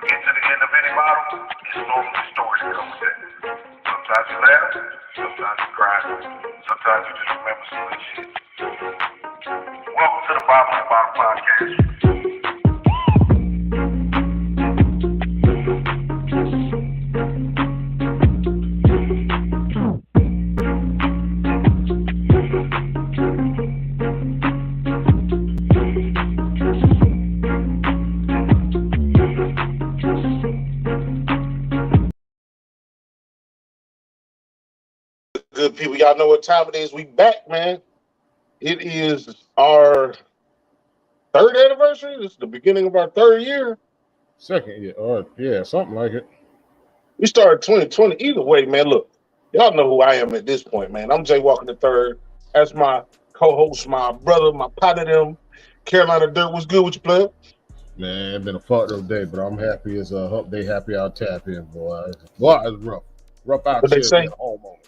get to the end of any bottle, it's normally stories that come with that. Sometimes you laugh, sometimes you cry, sometimes you just remember some good shit. Welcome to the Bottom of the Bottom podcast. Good people, y'all know what time it is. We back, man. It is our third anniversary. This is the beginning of our third year. Second year, or yeah, something like it. We started 2020. Either way, man, look, y'all know who I am at this point, man. I'm Jay Walker the third. That's my co-host, my brother, my partner, them. Carolina Dirt, what's good with you, player? Man, it's been a fucked up day, but I'm happy as a Hummmpday, happy I'll tap in, boy. Boy, it's rough. Rough out What they here say? being a homeowner.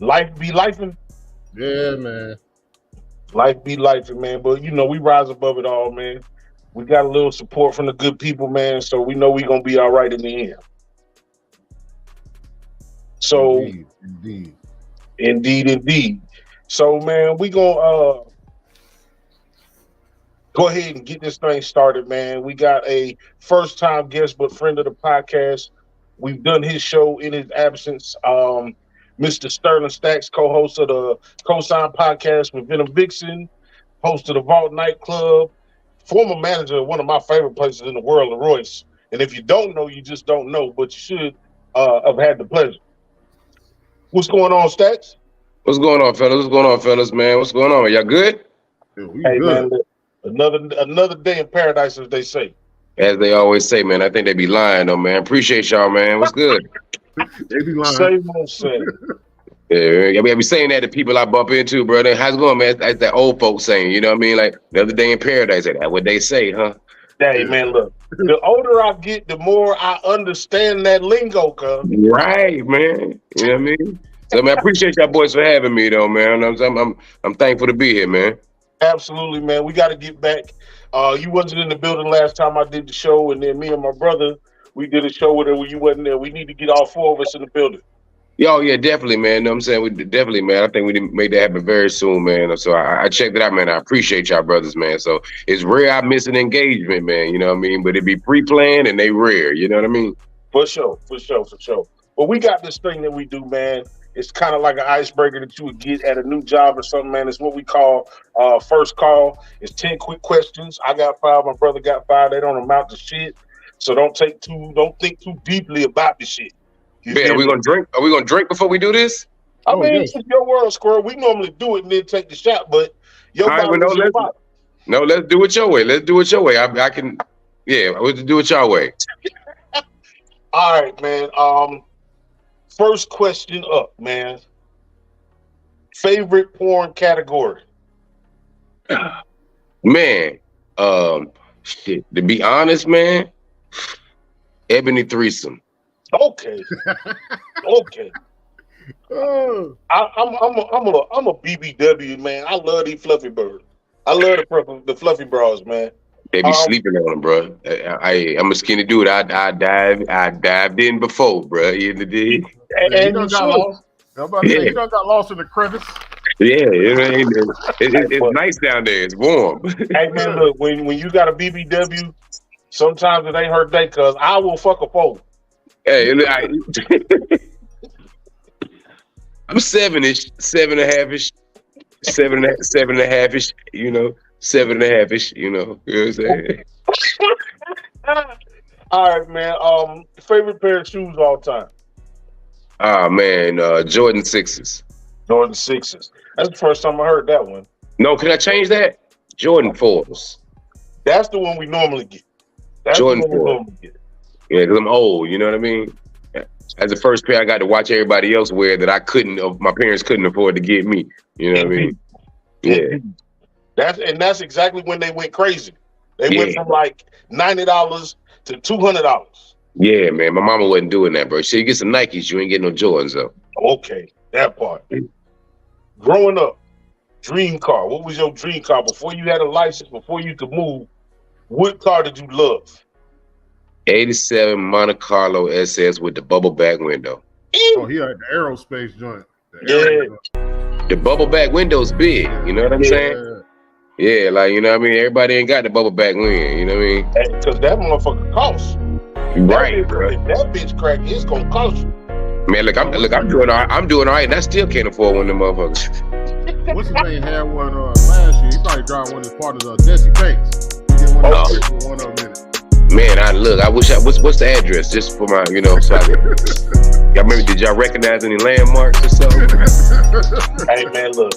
Life be lifing. Yeah, man. Life be lifing, man. But you know, we rise above it all, man. We got a little support from the good people, man. So we know we're gonna be all right in the end. So Indeed. So man, we gonna go ahead and get this thing started, man. We got a first time guest but friend of the podcast. We've done his show in his absence. Mr. Sterling Staxx, co-host of the DaCosign podcast with Venom, Vixen, host of the Vault nightclub, former manager of one of my favorite places in the world, Laroice. And if you don't know, you just don't know, but you should have had the pleasure. What's going on, Staxx? What's going on, fellas? Man, what's going on? Y'all good? Hey, good. Man, another day in paradise, as they say. As they always say, man. I think they be lying, though, man. Appreciate y'all, man. What's good? They be lying. Same old same. Yeah, I be saying that to people I bump into, brother. How's it going, man? That's that old folks saying, you know what I mean? Like, another day in paradise. That's what they say, huh? Hey, man, look. The older I get, the more I understand that lingo, cuz. Right, man. You know what I mean? So, man, I appreciate y'all boys for having me, though, man. I'm thankful to be here, man. Absolutely, man. We got to get back. You wasn't in the building last time I did the show, and then me and my brother, we did a show with her when you wasn't there. We need to get all four of us in the building. Yo, yeah, definitely, man. You know what I'm saying? We definitely, man. I think we need to make that happen very soon, man. So I checked it out, man. I appreciate y'all brothers, man. So it's rare I miss an engagement, man. You know what I mean? But it be pre-planned and they rare. You know what I mean? For sure. But we got this thing that we do, man. It's kind of like an icebreaker that you would get at a new job or something, man. It's what we call first call. It's 10 quick questions. I got 5. My brother got 5. They don't amount to shit. So don't think too deeply about the shit. Yeah, are we gonna drink? Are we gonna drink before we do this? I mean, it's your world, Squirrel. We normally do it and then take the shot, but your bottle is your bottle. No, let's do it your way. I can, yeah, let's do it your way. All right, man. First question up, man. Favorite porn category? Man, shit. To be honest, man, Ebony threesome. Okay. I'm a BBW, man. I love these fluffy birds. I love the fluffy bras, man. They be sleeping on them, bro. I'm a skinny dude. I dived in before, bro. You And you done got lost. You done got lost in the crevice. Yeah, it's nice down there. It's warm. Hey, man, look, when you got a BBW, sometimes it ain't her day, cause I will fuck a pole. Hey, I'm 7-ish, 7.5-ish, 7.5-ish, you know, 7.5-ish, you know what I'm saying? All right, man. Favorite pair of shoes all time? Ah, man, Jordan 6s. Jordan 6s. That's the first time I heard that one. No, can I change that? Jordan 4s. That's the one we normally get. Jordan 4. Yeah, because I'm old, you know what I mean? As the first pair I got to watch everybody else wear that my parents couldn't afford to get me. You know what I mean? Yeah. That's exactly when they went crazy. They went from like $90 to $200. Yeah, man. My mama wasn't doing that, bro. So you get some Nikes, you ain't getting no Jordans though. Okay, that part. Growing up, dream car. What was your dream car before you had a license? Before you could move, what car did you love? '87 Monte Carlo SS with the bubble back window. Oh, he had the aerospace joint. The bubble back window's big. You know what I'm saying? Yeah, like, you know what I mean? Everybody ain't got the bubble back wind. You know what I mean? Because that motherfucker costs. Right, bro. If that bitch crack, it's gonna cost you. Man, look, I'm doing all right. I'm doing all right, and I still can't afford one of them motherfuckers. What's his name had one last year? He probably dropped one of his partners, Jesse Banks. He did one of them in it. Man, I wish what's the address just for my, so I y'all maybe did y'all recognize any landmarks or something? Hey man, look.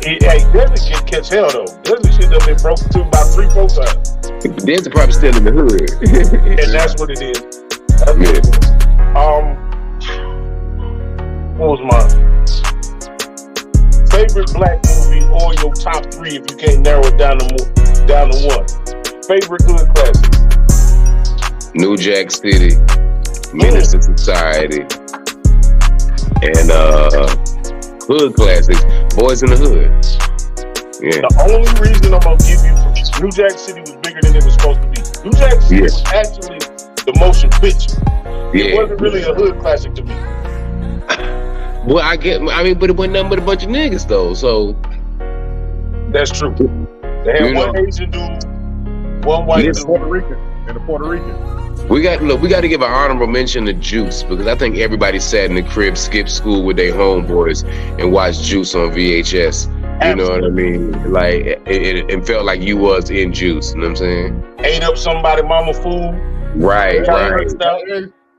Hey, Desi shit catch hell though. Desi shit done been broken to about 3-4 times. Desi probably still in the hood. And that's what it is. What was mine? Favorite black movie or your top 3 if you can't narrow it down to one. Favorite hood classic? New Jack City, Menace to Society, and hood classics, Boys in the Hood. Yeah. The only reason I'm gonna give you New Jack City was bigger than it was supposed to be. New Jack City was actually the motion picture. It wasn't really a hood classic to me. Well, but it wasn't nothing but a bunch of niggas though, so. That's true. They had one Asian dude, one white dude. Puerto Rican. We got to give an honorable mention to Juice, because I think everybody sat in the crib, skipped school with their homeboys, and watched Juice on VHS. You know what I mean? Like it felt like you was in Juice. You know what I'm saying? Ate up somebody mama food. Right.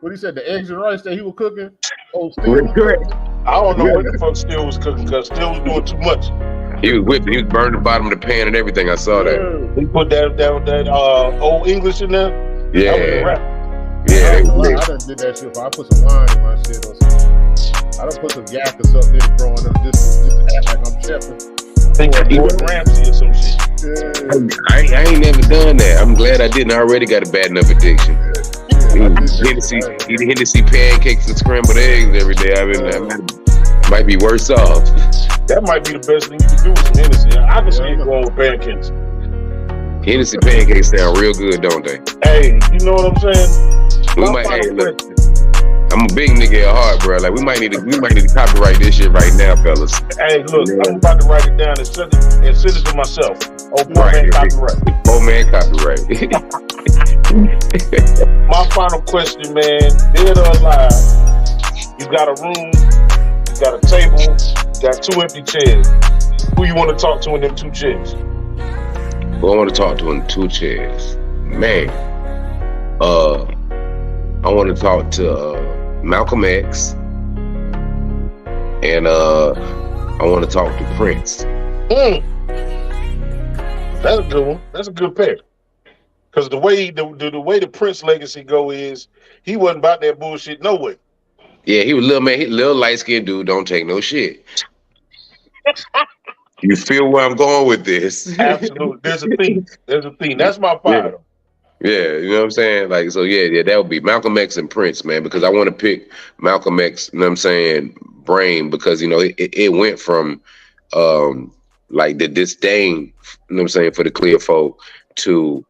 What he said, the eggs and rice that he was cooking. Oh, I don't know what the fuck Still was cooking, because Still was doing too much. He was whipping. He was burning the bottom of the pan and everything. I saw that. He put that old English in there. Yeah. I done did that shit. I put some wine in my shit or something. I done put some yak or something in it growing up just to act like I'm chefing. Think I Gordon Ramsay or some shit. I ain't never done that. I'm glad I didn't. I already got a bad enough addiction. Eating Hennessy pancakes and scrambled eggs every day. I might be worse off. That might be the best thing you can do with some Hennessy. I can see it going with pancakes. Hennessy pancakes sound real good, don't they? Hey, you know what I'm saying? Look, I'm a big nigga at heart, bro. Like we might need to copyright this shit right now, fellas. Hey, look, I'm about to write it down and send it to myself. Man copyright. Man copyright. My final question, man. Dead or alive? You got a room, you got a table, you got 2 empty chairs. Who you want to talk to in them 2 chairs? Who I want to talk to in 2 chairs? Man, I want to talk to Malcolm X, and I want to talk to Prince. That's a good one. That's a good pick. Because the way the Prince legacy go is he wasn't about that bullshit no way. Yeah, he was little light skinned dude. Don't take no shit. You feel where I'm going with this? Absolutely. There's a theme. That's my fire. Yeah, you know what I'm saying? Like, so yeah, that would be Malcolm X and Prince, man, because I want to pick Malcolm X, you know what I'm saying, brain, because, it went from like the disdain, you know what I'm saying, for the clear folk to,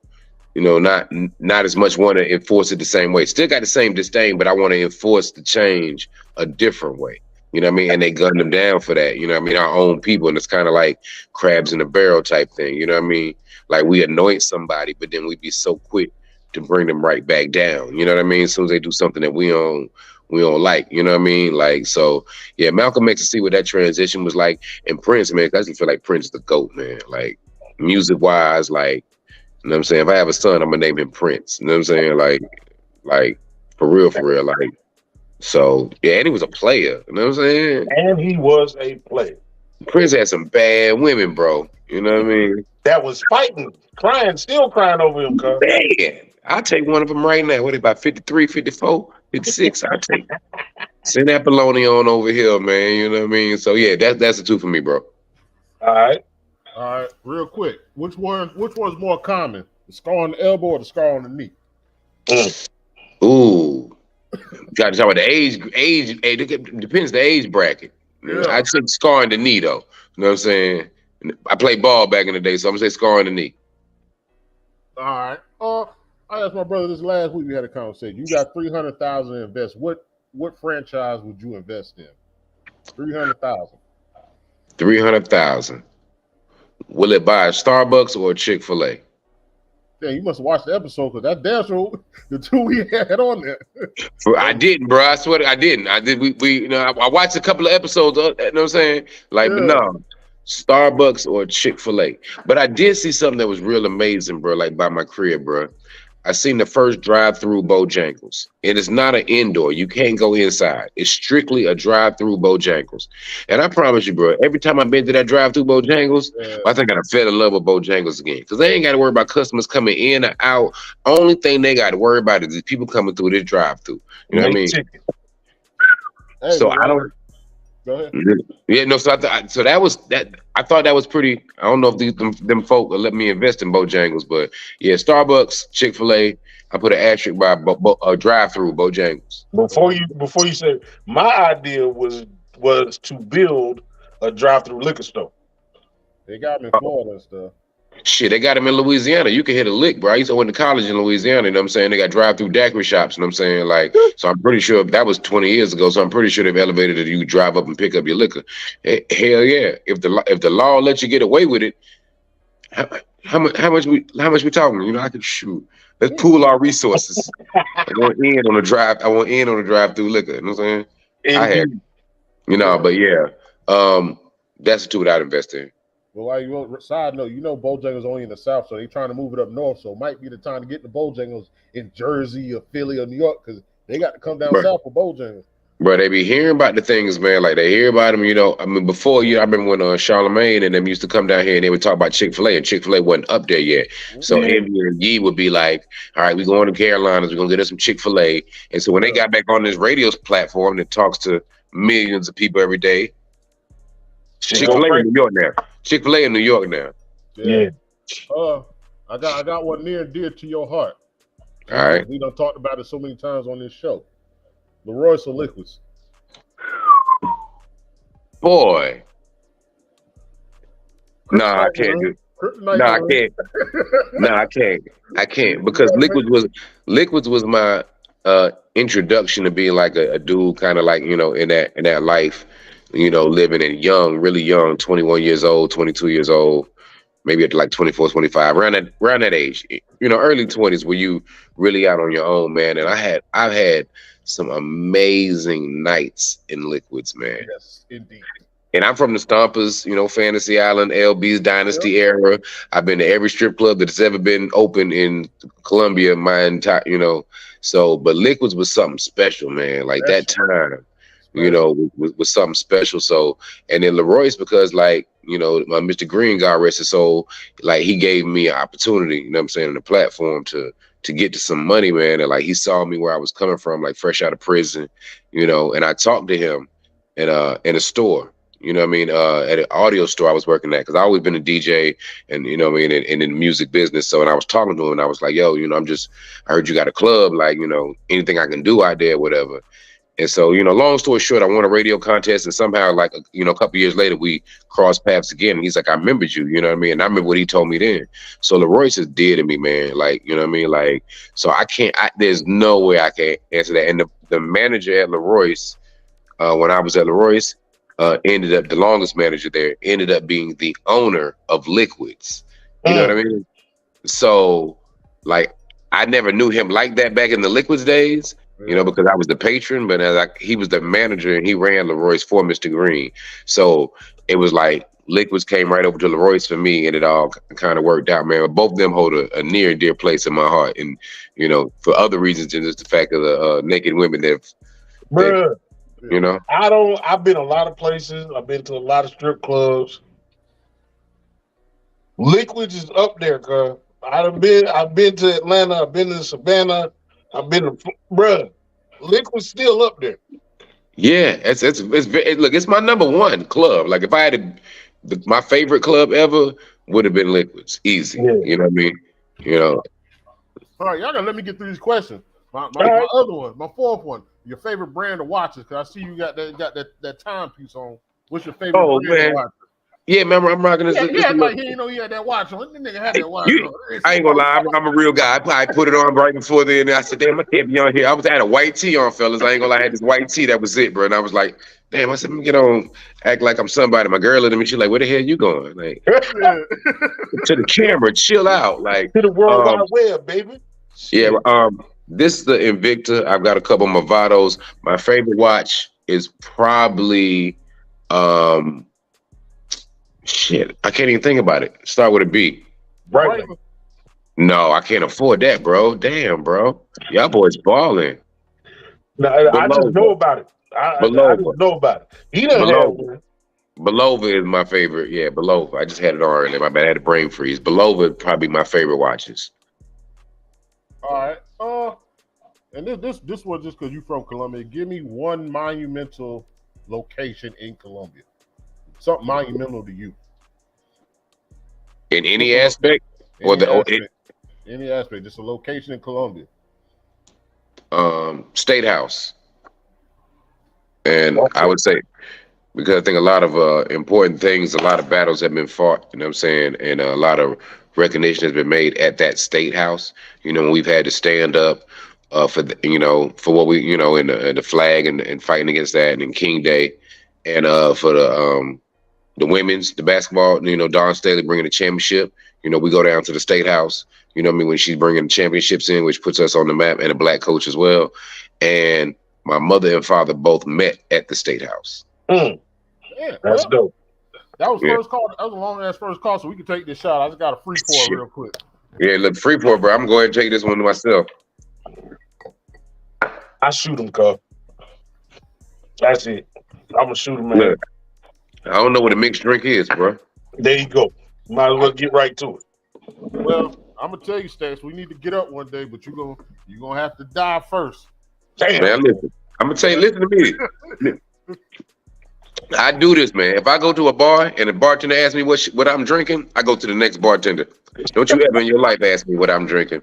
not as much want to enforce it the same way. Still got the same disdain, but I want to enforce the change a different way. You know what I mean? And they gunned them down for that. You know what I mean? Our own people. And it's kind of like crabs in a barrel type thing. You know what I mean? Like we anoint somebody, but then we be so quick to bring them right back down. You know what I mean? As soon as they do something that we don't like, you know what I mean? Like, so yeah, Malcolm X, to see what that transition was like. And Prince, man, I just feel like Prince is the GOAT, man. Like music wise, like, you know what I'm saying? If I have a son, I'm gonna name him Prince. You know what I'm saying? Like for real, like. So yeah, and he was a player. You know what I'm saying? And he was a player. Prince had some bad women, bro. You know what I mean? That was fighting, still crying over him, cuz. Man, I'll take one of them right now. What about 53, 54, 56? I'll take. Send that baloney on over here, man. You know what I mean? So yeah, that's the 2 for me, bro. All right, real quick. Which one's more common? The scar on the elbow or the scar on the knee? Ooh. Got to talk about the age. It depends the age bracket. Yeah. I'd say scar in the knee, though. You know what I'm saying? I played ball back in the day, so I'm gonna say scar in the knee. All right. I asked my brother this last week. We had a conversation. You got 300,000 to invest. What franchise would you invest in? 300,000. 300,000. Will it buy a Starbucks or a Chick-fil-A? Yeah, you must have watched the episode because that damn show, the two we had on there. I didn't, bro. I swear I didn't. I did. We you know, I watched a couple of episodes. You know what I'm saying? Like, but no, Starbucks or Chick-fil-A. But I did see something that was real amazing, bro. Like by my crib, bro. I seen the first drive-through Bojangles. It is not an indoor. You can't go inside. It's strictly a drive-through Bojangles. And I promise you, bro, every time I've been to that drive-through Bojangles, I think I fell in love with Bojangles again. Because they ain't got to worry about customers coming in or out. Only thing they got to worry about is people coming through this drive-through. You know what I mean? Hey, so I don't. Go ahead. Yeah, no. So that was that. I thought that was pretty. I don't know if them folk will let me invest in Bojangles, but yeah, Starbucks, Chick-fil-A. I put an asterisk by a drive-through Bojangles. Before you say, my idea was to build a drive-through liquor store. They got me in Florida and stuff. Shit, they got them in Louisiana. You can hit a lick, bro. I used to went to college in Louisiana, you know what I'm saying? They got drive-through daiquiri shops, you know what I'm saying? Like, so I'm pretty sure that was 20 years ago, so I'm pretty sure they've elevated it. You could drive up and pick up your liquor. Hell yeah. If the law lets you get away with it, how much we talking? You know, I could shoot. Let's pool our resources. I want in on the drive-through liquor, you know what I'm saying? I had, you know, but yeah. That's the two that I'd invest in. Well, side note, you know Bojangles only in the South, so they trying to move it up north. So it might be the time to get the Bojangles in Jersey or Philly or New York because they got to come down south for Bojangles. Bro, they be hearing about the things, man. Like they hear about them, you know. I mean, before I remember when Charlemagne and them used to come down here and they would talk about Chick-fil-A, and Chick-fil-A wasn't up there yet. So Envy and Yee would be like, "All right, we going to Carolinas. We're gonna get us some Chick-fil-A." And so when they got back on this radio platform that talks to millions of people every day, Chick-fil-A in New York now. Chick-fil-A in New York now. Yeah. I got one near and dear to your heart. All right. We done talked about it so many times on this show. Laroice or Liquids? Boy. Nah, I can't do. I can't. I can't because Liquids was my introduction to being like a dude, kind of like, you know, in that life, you know, living in really young, 21 years old, 22 years old, maybe at like 24, 25, around that age, you know, early 20s where you really out on your own, man. And I've had some amazing nights in Liquids, man. Yes, indeed. And I'm from the Stompers, you know, Fantasy Island, LB's Dynasty era. I've been to every strip club that's ever been open in Columbia, my entire, you know. So, but Liquids was something special, man. Like that time, you know, was something special. So, and then Laroice, because like, you know, Mr. Green, God rest his soul, like he gave me an opportunity, you know what I'm saying, on the platform to get to some money, man. And like he saw me where I was coming from, like fresh out of prison, you know, and I talked to him in a store. You know what I mean? At an audio store I was working at, because I always been a DJ and, you know what I mean, in the music business. So, and I was talking to him and I was like, yo, you know, I heard you got a club, like, you know, anything I can do out there, whatever. And so, you know, long story short, I won a radio contest and somehow, like, you know, a couple years later, we crossed paths again. And he's like, I remembered you, you know what I mean? And I remember what he told me then. So Laroice is dear to me, man. Like, you know what I mean? Like, so there's no way I can answer that. And the manager at Laroice, when I was at Laroice, ended up, the longest manager there, ended up being the owner of Liquids. You know what I mean? So, like, I never knew him like that back in the Liquids days, you know, because I was the patron, but he was the manager and he ran Laroice for Mr. Green. So it was like Liquids came right over to Laroice for me, and it all kind of worked out, man. Both of them hold a near and dear place in my heart, and, you know, for other reasons than just the fact of the naked women that, you know. I've been a lot of places. I've been to a lot of strip clubs. Liquids is up there, cuz. I've been to Atlanta, I've been to Savannah, I've been to Liquid's still up there. Yeah, it's my number one club. Like if I had my favorite club ever would have been Liquids. Easy. Yeah. You know what I mean? You know. All right, y'all gotta let me get through these questions. My other one, my fourth one. Your favorite brand of watches? Because I see you got that timepiece on. What's your favorite brand of watches? Yeah, remember I'm rocking this. Yeah, like he didn't know he had that watch on. That nigga had that watch on. I ain't gonna lie, I'm a real guy. I put it on right before then. I said, damn, I can't be on here. I had a white tee on, fellas. I ain't gonna lie, I had this white tee. That was it, bro. And I was like, damn, I said, let me get on, act like I'm somebody. My girl looked at me, she's like, where the hell you going? Like, to the camera, chill out. Like, to the World Wide Web, baby. Yeah, this is the Invicta. I've got a couple Movados. My favorite watch is probably shit. I can't even think about it. Start with a B. Right. No, I can't afford that, bro. Damn, bro. Y'all boys balling. No, I just know about it. I just know about it. He doesn't have one. Belova is my favorite. Yeah, Belova. I just had it on earlier. My bad. I had a brain freeze. Belova is probably my favorite watches. All right. And this was just because you from Colombia. Give me one monumental location in Colombia. Something monumental to you. In any aspect? Any aspect. Just a location in Colombia. State House. And okay. I would say, because I think a lot of important things, a lot of battles have been fought, you know what I'm saying? And a lot of recognition has been made at that State House. You know, we've had to stand up for what we, in the flag and fighting against that, and in King Day, and for the women's, the basketball, Dawn Staley bringing the championship. We go down to the State House, when she's bringing the championships in, which puts us on the map, and a black coach as well. And my mother and father both met at the State House. Yeah, that's dope. That was first call. That was a long ass first call, so we can take this shot. I just got a free pour real quick. Yeah, look, free pour, bro. I'm going to go ahead and take this one to myself. I shoot him, cuz. That's it. I'm gonna shoot him, man. Look, I don't know what a mixed drink is, bro. There you go. Might as well get right to it. Well, I'm gonna tell you, Staxx, we need to get up one day, but you're gonna have to die first. Damn. Man, listen. I'm gonna tell you, listen to me. I do this, man. If I go to a bar and a bartender asks me what I'm drinking, I go to the next bartender. Don't you ever in your life ask me what I'm drinking.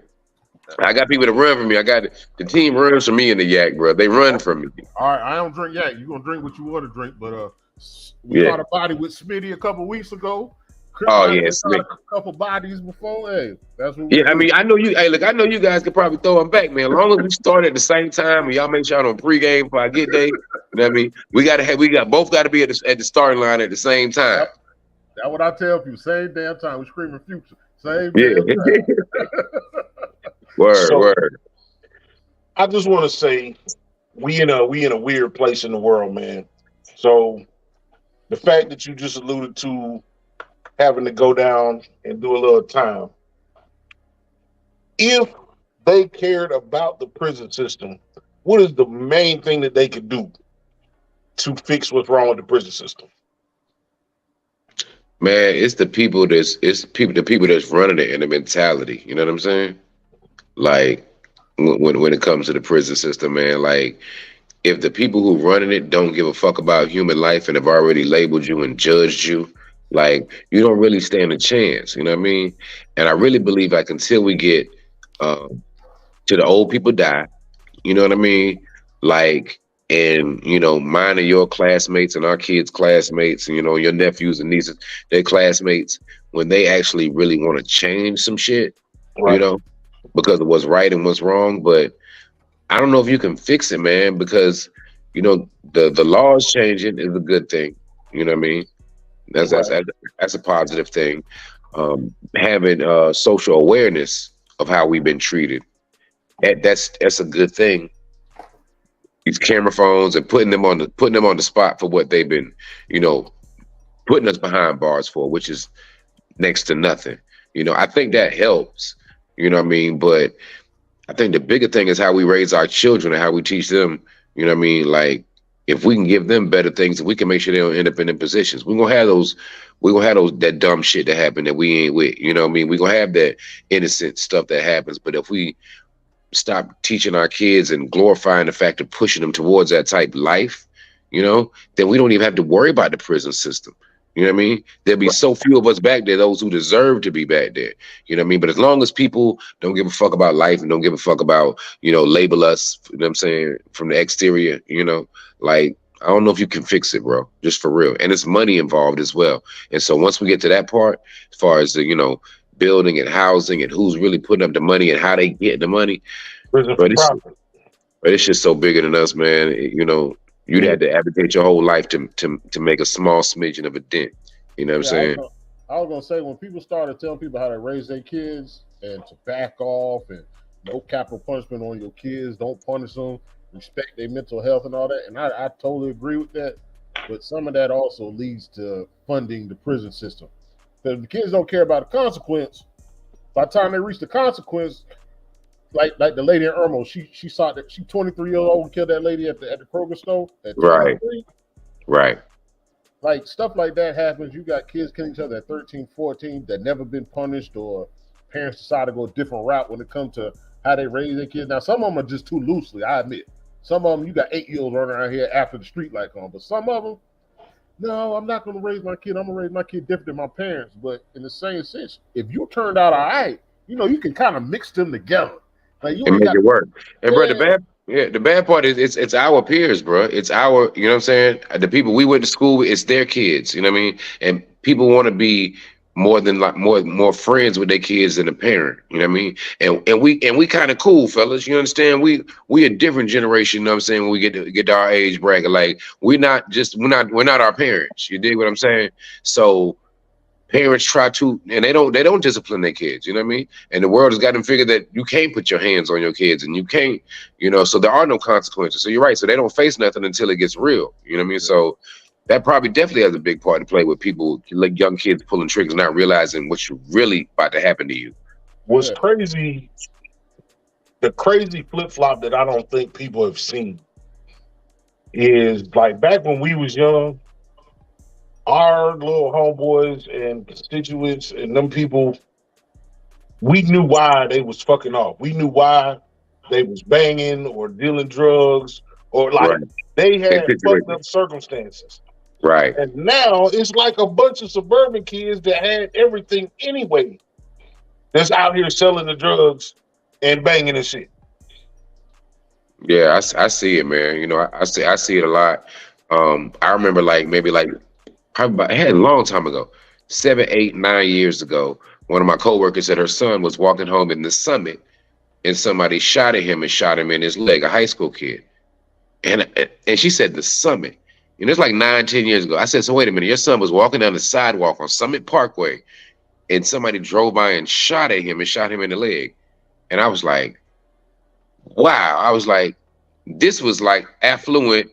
I got people that run from me. I got the team runs from me in the yak, bro. They run from me. All right, I don't drink yak. You're gonna drink what you want to drink, but we caught a body with Smitty a couple weeks ago. Yes, a couple bodies before. Hey, that's what. I mean, I know you. Hey, look, I know you guys could probably throw them back, man. As long as we start at the same time, and y'all make sure I don't pregame before I get there. You know what I mean? We both got to be at the starting line at the same time. That's what I tell people. Same damn time. We screaming future. Same damn time. Word. I just want to say, we in a weird place in the world, man. So the fact that you just alluded to having to go down and do a little time, if they cared about the prison system, what is the main thing that they could do to fix what's wrong with the prison system? Man, it's the people that's running it and the mentality. You know what I'm saying? Like when it comes to the prison system, man, like if the people who running it don't give a fuck about human life and have already labeled you and judged you, like you don't really stand a chance. You know what I mean? And I really believe like until we get to the old people die, you know what I mean? Like, and mine and your classmates and our kids' classmates, and your nephews and nieces, their classmates, when they actually really want to change some shit, right, because of what's right and what's wrong. But I don't know if you can fix it, man, because the laws changing is a good thing. You know what I mean? That's a positive thing. Having social awareness of how we've been treated, that's a good thing. These camera phones and putting them on the spot for what they've been, putting us behind bars for, which is next to nothing. I think that helps. You know what I mean? But I think the bigger thing is how we raise our children and how we teach them. You know what I mean? Like if we can give them better things, we can make sure they don't end up in them positions. We're gonna have that dumb shit that happened that we ain't with. You know what I mean? We're gonna have that innocent stuff that happens. But if we stop teaching our kids and glorifying the fact of pushing them towards that type of life, then we don't even have to worry about the prison system. You know what I mean? There'll be so few of us back there, those who deserve to be back there. You know what I mean? But as long as people don't give a fuck about life and don't give a fuck about, label us, you know what I'm saying, from the exterior, like I don't know if you can fix it, bro. Just for real. And it's money involved as well. And so once we get to that part, as far as the, building and housing and who's really putting up the money and how they get the money, Prison but for profit. it's just so bigger than us, man. You'd have to advocate your whole life to make a small smidgen of a dent. You know what I'm saying? I was gonna say, when people started telling people how to raise their kids and to back off and no capital punishment on your kids, don't punish them, respect their mental health and all that, and I totally agree with that. But some of that also leads to funding the prison system. Because if the kids don't care about the consequence, by the time they reach the consequence, like the lady in Irmo, she saw that she 23 years old and killed that lady at the Kroger store at 23. Right. Like, stuff like that happens. You got kids killing each other at 13, 14 that never been punished, or parents decide to go a different route when it comes to how they raise their kids. Now, some of them are just too loosely, I admit. Some of them, you got 8-year-olds running around here after the street light on. But some of them, no, I'm not going to raise my kid. I'm going to raise my kid different than my parents. But in the same sense, if you turned out all right, you can kind of mix them together. Like, you and make it work. And bro, the bad part is it's our peers, bro. It's our, you know what I'm saying? The people we went to school with, it's their kids, you know what I mean? And people want to be more than more friends with their kids than a parent, you know what I mean? And we kind of cool, fellas, you understand? We a different generation, you know what I'm saying, when we get to our age bracket. Like, we're not our parents. You dig what I'm saying? So parents try to, and they don't discipline their kids, you know what I mean? And the world has got them figured that you can't put your hands on your kids, and you can't, so there are no consequences. So you're right. So they don't face nothing until it gets real, you know what I mean? So that probably definitely has a big part to play with people, like young kids pulling triggers, not realizing what's really about to happen to you. What's crazy, the crazy flip-flop that I don't think people have seen is, like, back when we was young, our little homeboys and constituents and them people, we knew why they was fucking off. We knew why they was banging or dealing drugs, or like they had fucked up circumstances. Right. And now it's like a bunch of suburban kids that had everything anyway that's out here selling the drugs and banging and shit. Yeah, I see it, man. I see it a lot. I remember I had a long time ago, 7, 8, 9 years ago, one of my coworkers said her son was walking home in the Summit, and somebody shot at him and shot him in his leg, a high school kid. And she said the Summit. It's like 9, 10 years ago. I said, so wait a minute, your son was walking down the sidewalk on Summit Parkway, and somebody drove by and shot at him and shot him in the leg. And I was like, wow. I was like, this was like affluent,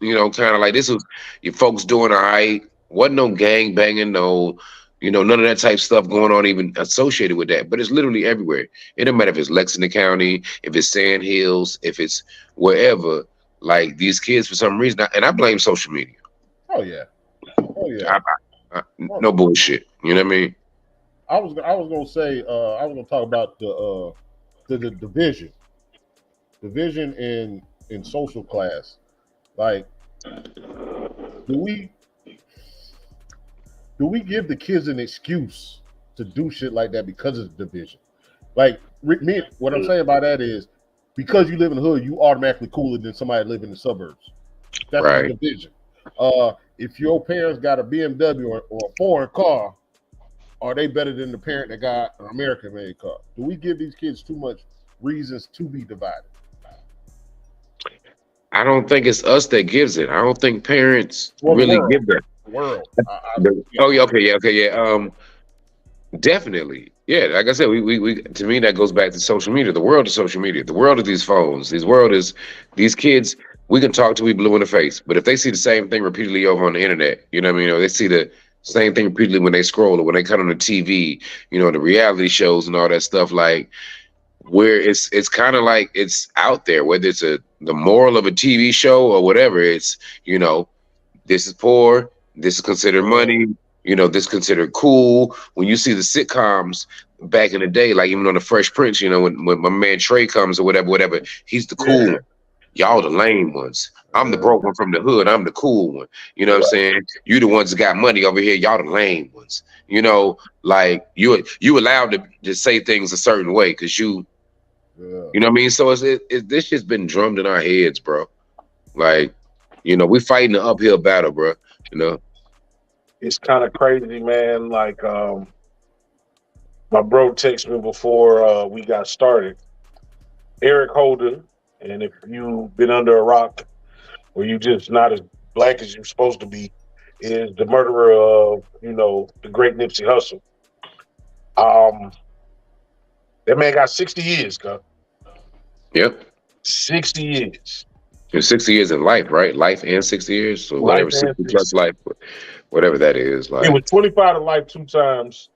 kind of like, this was your folks doing all right. Wasn't no gang banging, no, none of that type of stuff going on even associated with that. But it's literally everywhere. It don't matter if it's Lexington County, if it's Sand Hills, if it's wherever. Like, these kids, for some reason, and I blame social media. Oh yeah. No bullshit. You know what I mean? I was gonna say, I was gonna talk about the division in social class. Like, do we give the kids an excuse to do shit like that because of the division? Like, what I'm saying by that is, because you live in the hood, you automatically cooler than somebody living in the suburbs. That's the division. If your parents got a BMW or a foreign car, are they better than the parent that got an American-made car? Do we give these kids too much reasons to be divided? I don't think it's us that gives it. I don't think parents really give that. World. Yeah. Definitely. Yeah, like I said, we to me that goes back to social media. The world is social media. The world of these phones. These kids. We can talk till we blue in the face, but if they see the same thing repeatedly over on the internet, you know what I mean? Or they see the same thing repeatedly when they scroll or when they cut on the TV, the reality shows and all that stuff. Like, where it's kind of like it's out there, whether it's the moral of a TV show or whatever. It's this is poor. This is considered money. This is considered cool. When you see the sitcoms back in the day, like even on the Fresh Prince, when my man Trey comes or whatever, he's the cool one. Y'all the lame ones. I'm the broke one from the hood. I'm the cool one. You know what I'm saying? You the ones that got money over here. Y'all the lame ones. Like you allowed to say things a certain way because you know what I mean? So this shit's been drummed in our heads, bro. Like, you know, we fighting an uphill battle, bro. You know, It's kind of crazy, man. Like, my bro texted me before we got started. Eric Holder, and if you've been under a rock or you just not as black as you're supposed to be, is the murderer of, the great Nipsey Hussle. That man got 60 years, cuz. yep. 60 years. It's 60 years in life, right? Life and 60 years, so Life whatever, and 60 plus 60. life, whatever that is. Like, It was 25 to life 2 times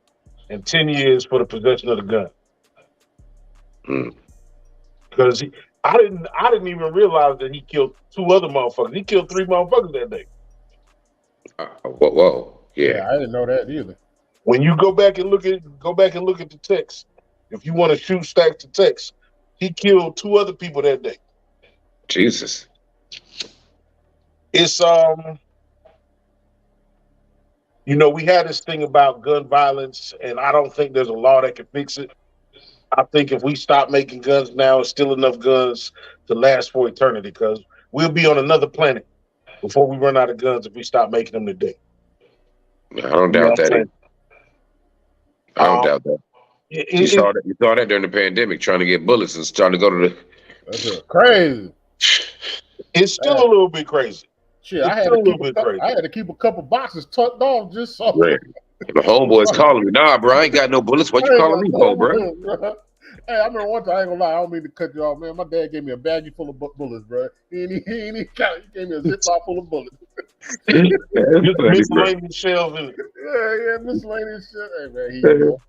and 10 years for the possession of the gun. Because I didn't even realize that he killed 2 other motherfuckers. He killed 3 motherfuckers that day. Whoa, yeah. I didn't know that either. When you go back and look at the text, if you want to shoot Staxx to text, he killed 2 other people that day. Jesus. It's we had this thing about gun violence, and I don't think there's a law that can fix it. I think if we stop making guns now, it's still enough guns to last for eternity, because we'll be on another planet before we run out of guns if we stop making them today. I don't doubt that. I don't doubt that. You saw that during the pandemic, trying to get bullets and trying to go to the. That's crazy. It's still a little bit crazy. Shit, I had to keep a couple boxes tucked off just so. Right. My homeboy's calling me. Nah, bro, I ain't got no bullets. What you calling me for, bro? Hey, I remember one time, I ain't gonna lie, I don't mean to cut you off, man. My dad gave me a baggie full of bullets, bro. He gave me a Ziploc full of bullets. Miscellaneous shells in it. Yeah, miscellaneous shit. Hey, man, here you go.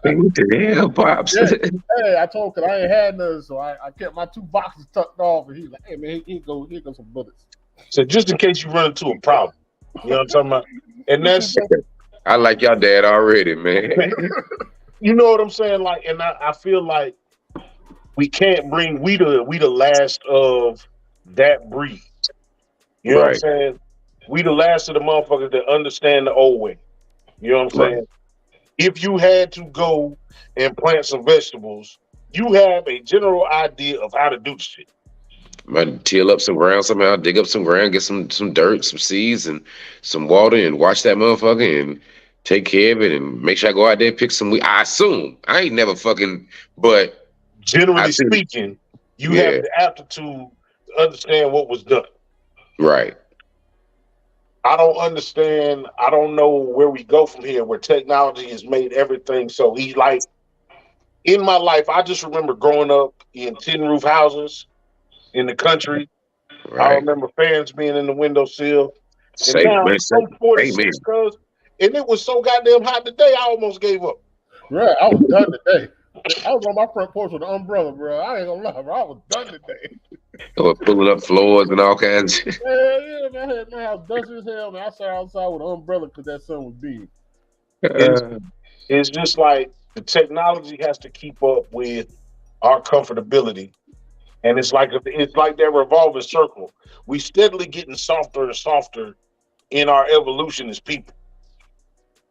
What the hell, Pops? Hey, I told him, 'cause I ain't had none, so I kept my 2 boxes tucked off, and he's like, hey, man, here goes some bullets. So just in case you run into a problem. You know what I'm talking about? And that's... I like y'all dad already, man. You know what I'm saying? Like, and I feel like we can't bring we the last of that breed. You know what I'm saying? We the last of the motherfuckers that understand the old way. You know what I'm saying? If you had to go and plant some vegetables, you have a general idea of how to do the shit. Might till up some ground somehow, dig up some ground, get some dirt, some seeds, and some water, and watch that motherfucker and take care of it, and make sure I go out there and pick some weed. I assume I ain't never fucking, but generally speaking, you have the aptitude to understand what was done. Right. I don't understand. I don't know where we go from here, where technology has made everything so easy. Like, in my life, I just remember growing up in tin roof houses in the country. Right. I remember fans being in the windowsill. And now I'm 46, cuz, and it was so goddamn hot today, I almost gave up. Right, I was done today. I was on my front porch with an umbrella, bro. I ain't gonna lie, bro. I was done today. Pulling up floors and all kinds. Yeah, man. My house dusty as hell, man. I sat outside with an umbrella because that sun was beaming. It's just like the technology has to keep up with our comfortability. And it's like that revolving circle. We steadily getting softer and softer in our evolution as people.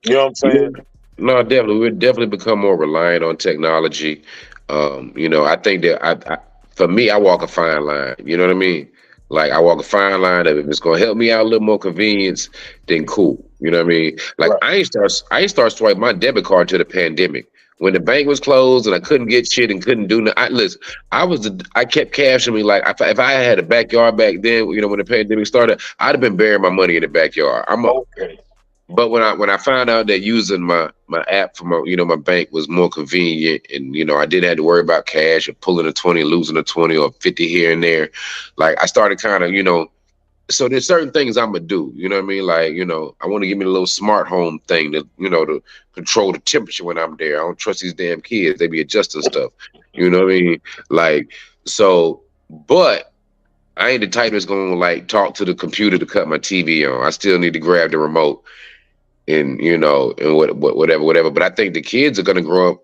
You know what I'm saying? No, definitely. We've definitely become more reliant on technology. I think that for me, I walk a fine line. You know what I mean? Like, I walk a fine line of if it's gonna help me out a little more convenience, then cool. You know what I mean? Like, right. I ain't start swiping my debit card to the pandemic. When the bank was closed and I couldn't get shit and couldn't do nothing. Listen, I kept cashing me. Like, if I had a backyard back then, when the pandemic started, I'd have been burying my money in the backyard. Okay. But when I found out that using my app for my bank was more convenient, and I didn't have to worry about cash or pulling a 20, losing a 20 or 50 here and there, like, I started kind of so there's certain things I'm gonna do. You know what I mean? Like, I want to give me a little smart home thing to to control the temperature when I'm there. I don't trust these damn kids; they be adjusting stuff. You know what I mean? Like, so, but I ain't the type that's gonna like talk to the computer to cut my TV on. I still need to grab the remote. And and whatever. But I think the kids are gonna grow up.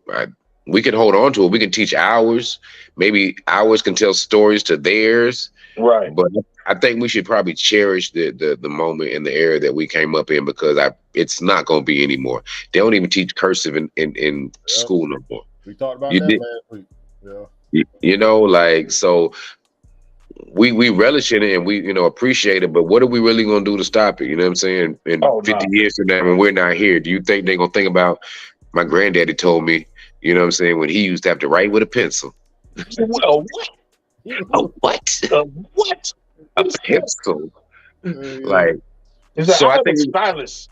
We can hold on to it. We can teach ours. Maybe ours can tell stories to theirs. Right. But I think we should probably cherish the moment and the era that we came up in, because it's not gonna be anymore. They don't even teach cursive in school no more. We talked about that last week. Yeah. Like, so we relish in it and we appreciate it, but what are we really gonna do to stop it? You know what I'm saying? In Oh 50 no. years from now, when we're not here, do you think they're gonna think about my granddaddy told me? You know what I'm saying? When he used to have to write with a pencil. Well, what? A what? What? A pencil? Yeah. Is So I I have a think stylus.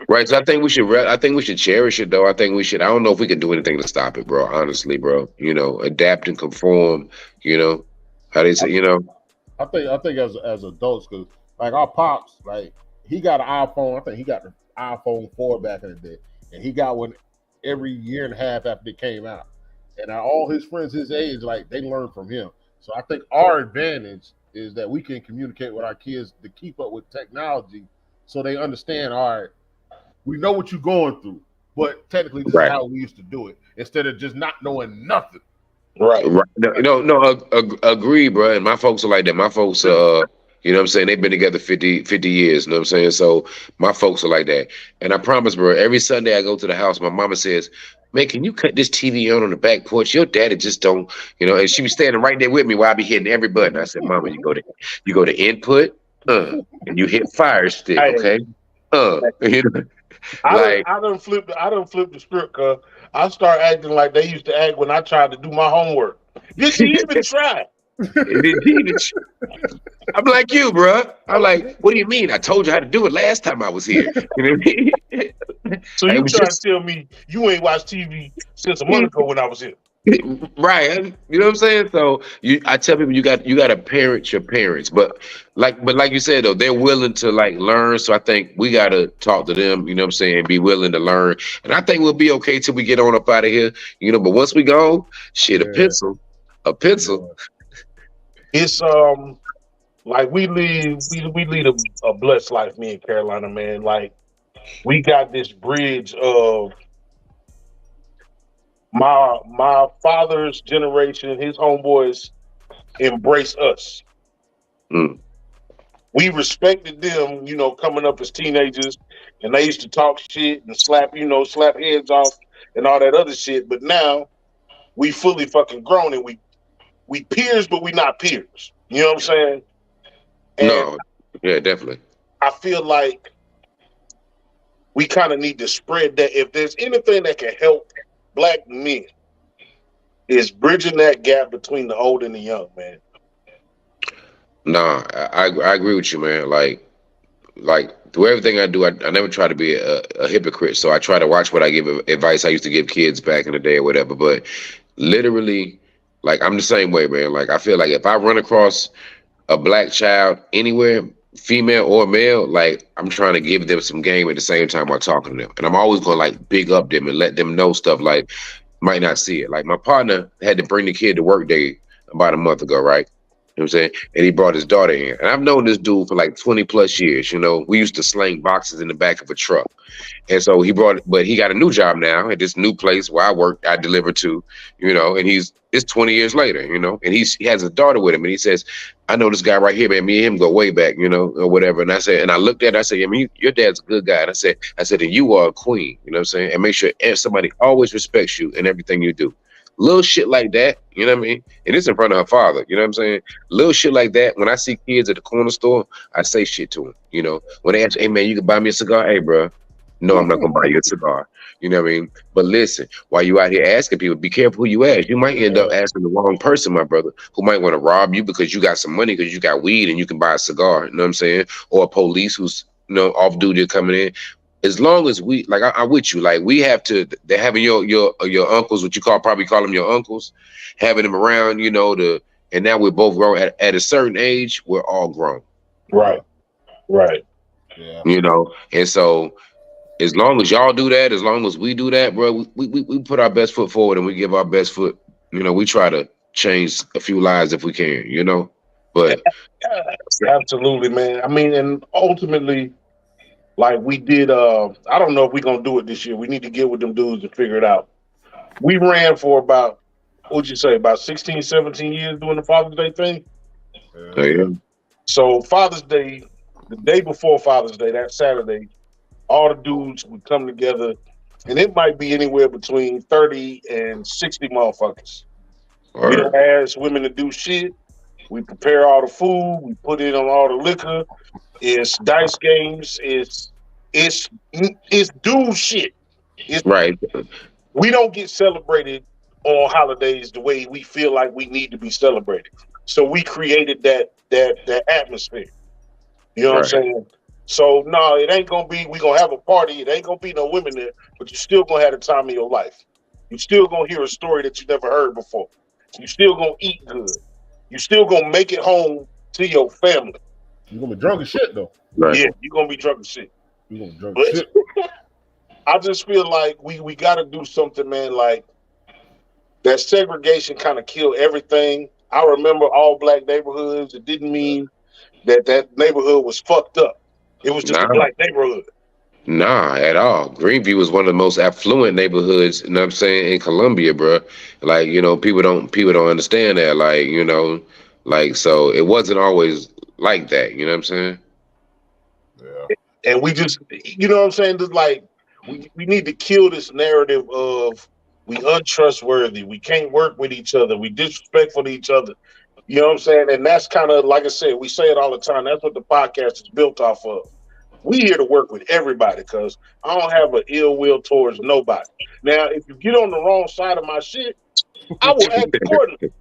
right. So I think we should. I think we should cherish it, though. I think we should. I don't know if we can do anything to stop it, bro. Honestly, bro. Adapt and conform. How they say. I think as adults, because like our pops, like he got an iPhone. I think he got the iPhone 4 back in the day, and he got one every year and a half after it came out. And all his friends his age, like they learned from him. So I think our advantage is that we can communicate with our kids to keep up with technology, so they understand. All right, we know what you're going through, but technically this is how we used to do it, instead of just not knowing nothing. Right. No, agree, bro. And my folks are like that. My folks, what I'm saying, they've been together 50 years, you know what I'm saying? So my folks are like that. And I promise, bro, every Sunday I go to the house, my mama says, man, can you cut this TV on the back porch? Your daddy just don't, and she was standing right there with me while I be hitting every button. I said, mama, you go to input, and you hit fire stick, okay? I done flipped the script, cause I start acting like they used to act when I tried to do my homework. Did you even try? I'm like you, bro. I'm like, what do you mean? I told you how to do it last time I was here. You know what I mean? So you trying to tell me you ain't watched TV since a month ago when I was here? Right. You know what I'm saying? So I tell people you got to parent your parents, but like you said though, they're willing to like learn. So I think we got to talk to them. You know what I'm saying? Be willing to learn, and I think we'll be okay till we get on up out of here. But once we go, shit, a pencil. It's like we lead a blessed life, me and Carolina, man. Like we got this bridge of my father's generation, his homeboys embrace us. We respected them, coming up as teenagers, and they used to talk shit and slap heads off and all that other shit. But now we fully fucking grown, and we peers, but we not peers. You know what I'm saying? And no, yeah, definitely. I feel like we kind of need to spread that. If there's anything that can help Black men, is bridging that gap between the old and the young, man. Nah, I agree with you, man. Like through everything I do, I never try to be a hypocrite. So I try to watch what I give advice I used to give kids back in the day or whatever. But literally, like I'm the same way, man. Like I feel like if I run across a Black child anywhere, female or male, like I'm trying to give them some game at the same time while talking to them. And I'm always gonna like big up them and let them know stuff like might not see it. Like my partner had to bring the kid to work day about a month ago, right? You know what I'm saying? And he brought his daughter in. And I've known this dude for like 20 plus years. We used to sling boxes in the back of a truck. And so but he got a new job now at this new place where I deliver to, and it's 20 years later, and he has a daughter with him. And he says, I know this guy right here, man. Me and him go way back, or whatever. And I looked at it, I said, your dad's a good guy. And I said, and you are a queen, you know what I'm saying? And make sure somebody always respects you in everything you do. Little shit like that, you know what I mean? And it's in front of her father, you know what I'm saying? Little shit like that. When I see kids at the corner store, I say shit to them, When they ask, hey, man, you can buy me a cigar? Hey, bro, no, I'm not going to buy you a cigar. You know what I mean? But listen, while you out here asking people, be careful who you ask. You might end up asking the wrong person, my brother, who might want to rob you because you got some money, because you got weed and you can buy a cigar, you know what I'm saying? Or a police who's, off duty coming in. As long as we, like, I'm with you. Like, we have to, they're having your uncles, what you probably call them your uncles, having them around, and now we're both grown. At a certain age, we're all grown. Right. Yeah. And so as long as y'all do that, as long as we do that, bro, we put our best foot forward and we give our best foot. We try to change a few lives if we can, but. Absolutely, man. I mean, and ultimately, like we did, I don't know if we're going to do it this year. We need to get with them dudes and figure it out. We ran for about, what'd you say, about 16, 17 years doing the Father's Day thing? Yeah. So Father's Day, the day before Father's Day, that Saturday, all the dudes would come together, and it might be anywhere between 30 and 60 motherfuckers. We don't ask women to do shit. We prepare all the food. We put in on all the liquor. It's dice games. It's dude shit. It's, Right. we don't get celebrated on holidays the way we feel like we need to be celebrated. So we created that atmosphere. You know what I'm Right. saying? So no, it ain't gonna be. We gonna have a party. It ain't gonna be no women there, but you still gonna have the time of your life. You still gonna hear a story that you never heard before. You still gonna eat good. You still gonna make it home to your family. You're gonna be drunk as shit though. Right. Yeah, you're gonna be drunk as shit. You're gonna be drunk But as shit. I just feel like we gotta do something, man. Like that segregation kind of killed everything. I remember all black neighborhoods. It didn't mean that neighborhood was fucked up. It was just a Nah. black neighborhood. Nah, at all. Greenview was one of the most affluent neighborhoods, you know what I'm saying, in Columbia, bro. Like, people don't understand that. Like, so it wasn't always like that, you know what I'm saying? Yeah. And we just, you know what I'm saying? Just like we need to kill this narrative of we untrustworthy. We can't work with each other. We disrespectful to each other. You know what I'm saying? And that's kind of, like I said, we say it all the time. That's what the podcast is built off of. We here to work with everybody because I don't have an ill will towards nobody. Now, if you get on the wrong side of my shit, I will act accordingly.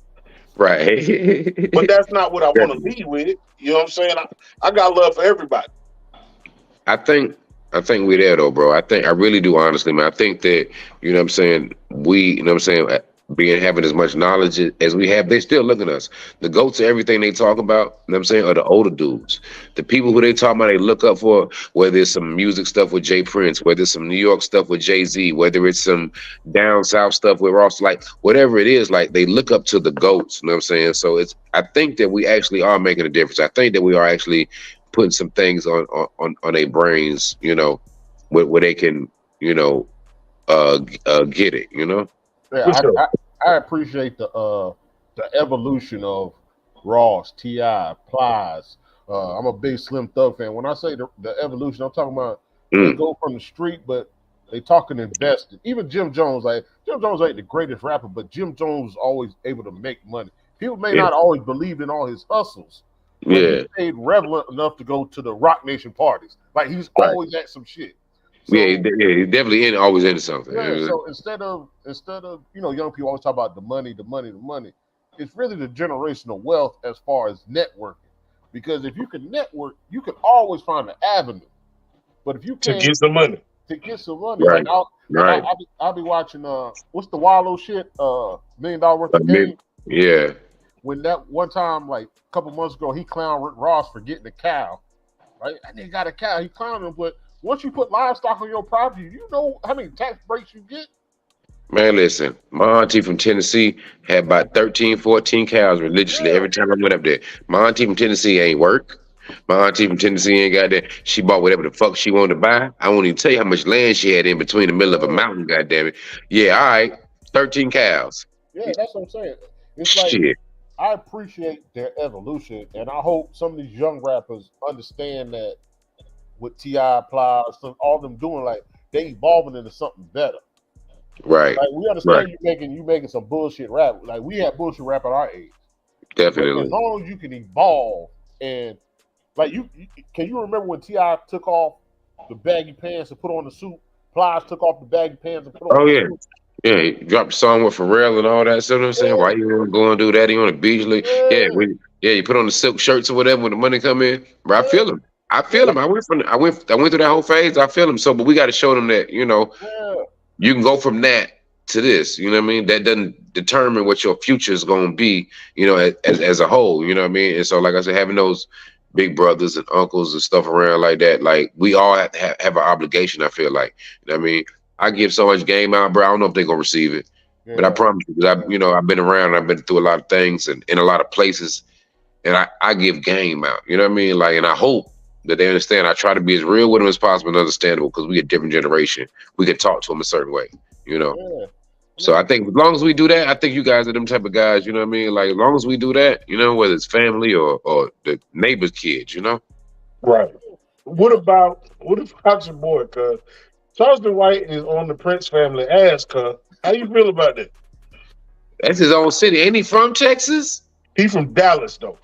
Right. But that's not what I want to lead with. You know what I'm saying? I got love for everybody. I think we there though, bro. I really do, honestly, man. I think that, you know what I'm saying, being having as much knowledge as we have, they still look at us. The goats of everything they talk about, you know what I'm saying, are the older dudes. The people who they talk about, they look up for, whether it's some music stuff with Jay Prince, whether it's some New York stuff with Jay-Z, whether it's some down south stuff with Ross, like whatever it is, like they look up to the goats, you know what I'm saying? So I think that we actually are making a difference. I think that we are actually putting some things on their brains, where they can, get it, Yeah, For sure. I appreciate the evolution of Ross, T.I., Plies. I'm a big Slim Thug fan. When I say the evolution, I'm talking about they go from the street, but they talking invested. Even Jim Jones ain't the greatest rapper, but Jim Jones was always able to make money. People may not always believe in all his hustles, but he stayed relevant enough to go to the Rock Nation parties. Like he's always at some shit. So, he definitely always into something. Yeah, so instead of young people always talk about the money, it's really the generational wealth as far as networking. Because if you can network, you can always find an avenue. But if you can't To get some money. Right. Like I'll be watching what's the Wallow shit? $1 million worth of game. Yeah. When that one time, like a couple months ago, he clowned Rick Ross for getting a cow. Right? And he got a cow. He clowned him, but once you put livestock on your property, you know how many tax breaks you get? Man, listen, my auntie from Tennessee had about 13, 14 cows religiously every time I went up there. My auntie from Tennessee ain't work. My auntie from Tennessee ain't got that. She bought whatever the fuck she wanted to buy. I won't even tell you how much land she had in between the middle of a mountain, goddammit. Yeah, all right, 13 cows. Yeah, that's what I'm saying. It's Shit. like I appreciate their evolution, and I hope some of these young rappers understand that with T.I., Plies, all them doing, like they evolving into something better. Right. Like we understand you making some bullshit rap. Like we had bullshit rap at our age. Definitely. But as long as you can evolve and like can you remember when T.I. took off the baggy pants and put on the suit? Plies took off the baggy pants and put on the suit. Yeah, he dropped a song with Pharrell and all that. So what I'm saying, why you want to go and do that? He on the beach, like, you put on the silk shirts or whatever when the money come in. Bro, I feel him. I went through that whole phase. I feel him. So, but we got to show them that you can go from that to this. You know what I mean? That doesn't determine what your future is going to be. As a whole. You know what I mean? And so, like I said, having those big brothers and uncles and stuff around like that, like we all have an obligation. I feel like, you know what I mean. I give so much game out, bro. I don't know if they're gonna receive it, but I promise you, because I've been around, and I've been through a lot of things and in a lot of places, and I give game out. You know what I mean? Like, and I hope that they understand. I try to be as real with them as possible and understandable because we a different generation. We can talk to them a certain way. So I think as long as we do that, I think you guys are them type of guys. You know what I mean? Like as long as we do that, whether it's family or the neighbor's kids, Right. What about your boy, cuz? Charleston White is on the Prince family ass, cuz. How you feel about that? That's his own city. Ain't he from Texas? He from Dallas though.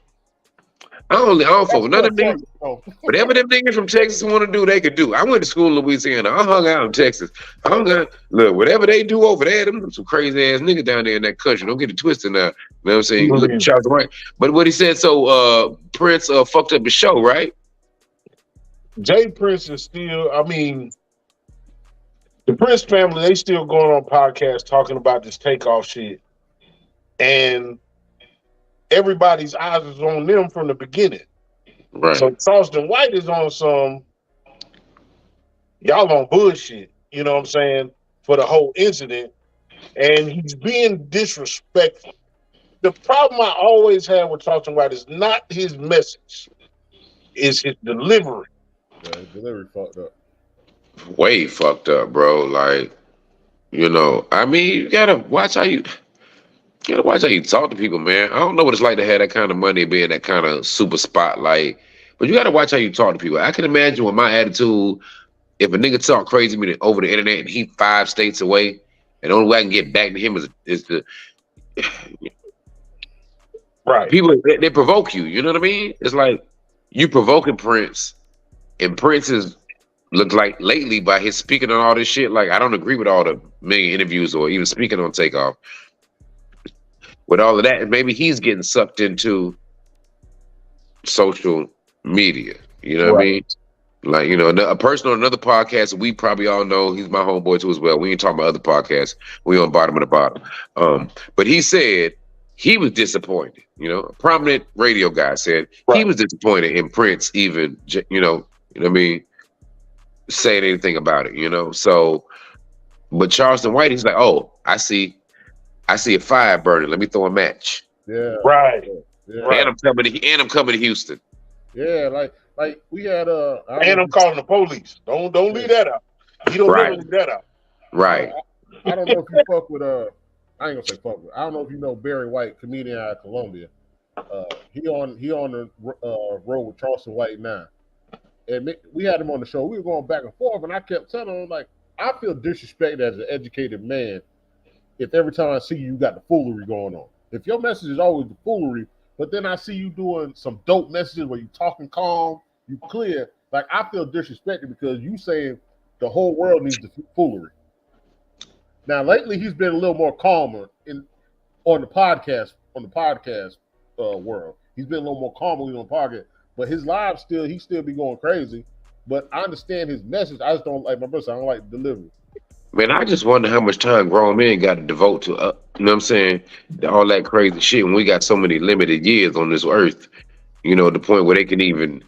I don't fuck with none of them niggas. Oh, Whatever them niggas from Texas want to do, they could do. I went to school in Louisiana. I hung out in Texas. Look, whatever they do over there, them some crazy ass niggas down there in that country. Don't get it twisted now. You know what I'm saying? Look at Charles White. But what he said, so Prince fucked up his show, right? Jay Prince is still, I mean, the Prince family, they still going on podcasts talking about this takeoff shit. And everybody's eyes is on them from the beginning. Right. So Charleston White is on some, y'all on bullshit, you know what I'm saying, for the whole incident. And he's being disrespectful. The problem I always have with Charleston White is not his message, is his delivery. yeah, his delivery fucked up. Way fucked up, bro. Like, you know, I mean, you gotta watch how you talk to people, man. I don't know what it's like to have that kind of money, being that kind of super spotlight, but you gotta watch how you talk to people. I can imagine with my attitude, if a nigga talk crazy to me over the internet and he 5 states away, and the only way I can get back to him is to Right. people, they provoke you. You know what I mean? It's like you provoking Prince, and Prince is looked like lately by his speaking on all this shit. Like, I don't agree with all the million interviews or even speaking on Takeoff. With all of that, and maybe he's getting sucked into social media. You know what I mean? Like, you know, a person on another podcast we probably all know, he's my homeboy too as well. We ain't talking about other podcasts. We on bottom of the bottom. But he said he was disappointed. You know, a prominent radio guy said he was disappointed in Prince even, you know what I mean, saying anything about it, you know? So, but Charleston White, he's like, oh, I see a fire burning. Let me throw a match. Yeah. Right. Yeah. And I'm coming to Houston. Yeah, like we had and I'm calling the police. Don't leave that out. You don't never leave that out. Right. I don't know if you fuck with I ain't gonna say fuck with. I don't know if you know Barry White, comedian out of Colombia. He on the road with Charleston White now. And we had him on the show. We were going back and forth, and I kept telling him, like, I feel disrespected as an educated man if every time I see you, you got the foolery going on. If your message is always the foolery, but then I see you doing some dope messages where you talking calm, you clear, like, I feel disrespected because you saying the whole world needs the foolery. Now, lately, he's been a little more calmer on the podcast world. He's been a little more calmer on the podcast, but his live he still be going crazy. But I understand his message. I just don't like my brother. I don't like the delivery. Man, I just wonder how much time grown men got to devote to, you know what I'm saying, all that crazy shit when we got so many limited years on this earth, you know, the point where they can even,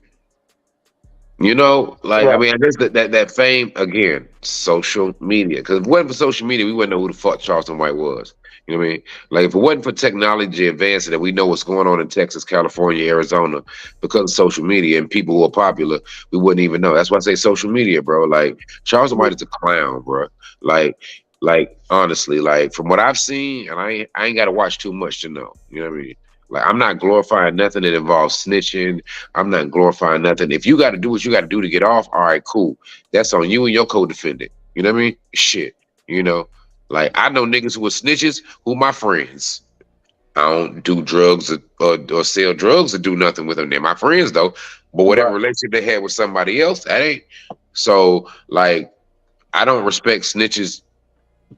you know, like, I mean, I guess that fame, again, social media. Because if it wasn't for social media, we wouldn't know who the fuck Charleston White was. You know what I mean? Like, if it wasn't for technology advancing that we know what's going on in Texas, California, Arizona, because of social media and people who are popular, we wouldn't even know. That's why I say social media, bro. Like, Charleston White is a clown, bro. Like honestly, like, from what I've seen, and I ain't got to watch too much to know. You know what I mean? Like, I'm not glorifying nothing that involves snitching. I'm not glorifying nothing. If you got to do what you got to do to get off, all right, cool. That's on you and your co-defendant. You know what I mean? Shit, you know? Like, I know niggas who are snitches who my friends. I don't do drugs or sell drugs or do nothing with them. They're my friends, though. But whatever relationship they had with somebody else, that ain't. So, like, I don't respect snitches,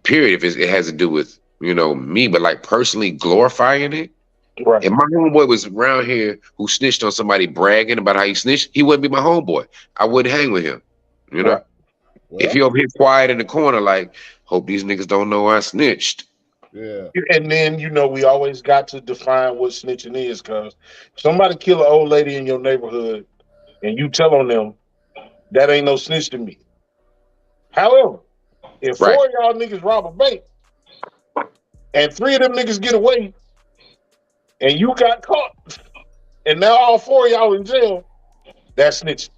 period, if it has to do with, you know, me. But, like, personally glorifying it, if my homeboy was around here who snitched on somebody bragging about how he snitched, he wouldn't be my homeboy. I wouldn't hang with him, you know? Well, if he over here quiet in the corner, like, hope these niggas don't know I snitched. Yeah. And then, you know, we always got to define what snitching is, because somebody kill an old lady in your neighborhood and you tell on them, that ain't no snitch to me. However, if 4 of y'all niggas rob a bank and 3 of them niggas get away and you got caught and now all 4 of y'all in jail, that's snitching.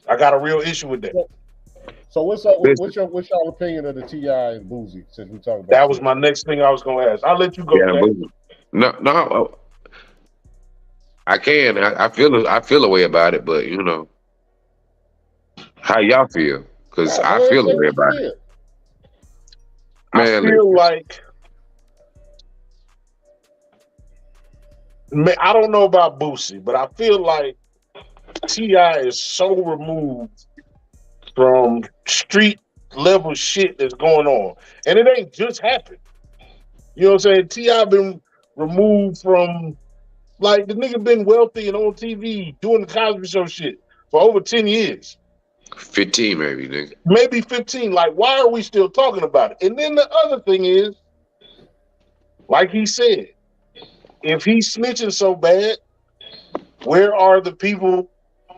I got a real issue with that. So what's your opinion of the T.I. and Boozy, since we talking about that? Was my next thing I was gonna ask. I'll let you go. No, I can. I feel a way about it, but you know, how y'all feel? Because I feel a way about it. Man, I feel like I don't know about Boosie, but I feel like T.I. is so removed from street level shit that's going on. And it ain't just happened. You know what I'm saying? T.I. been removed from, like, the nigga been wealthy and on TV doing the Cosby Show shit for over 10 years. 15 maybe, nigga. Maybe 15. Like, why are we still talking about it? And then the other thing is, like he said, if he's snitching so bad, where are the people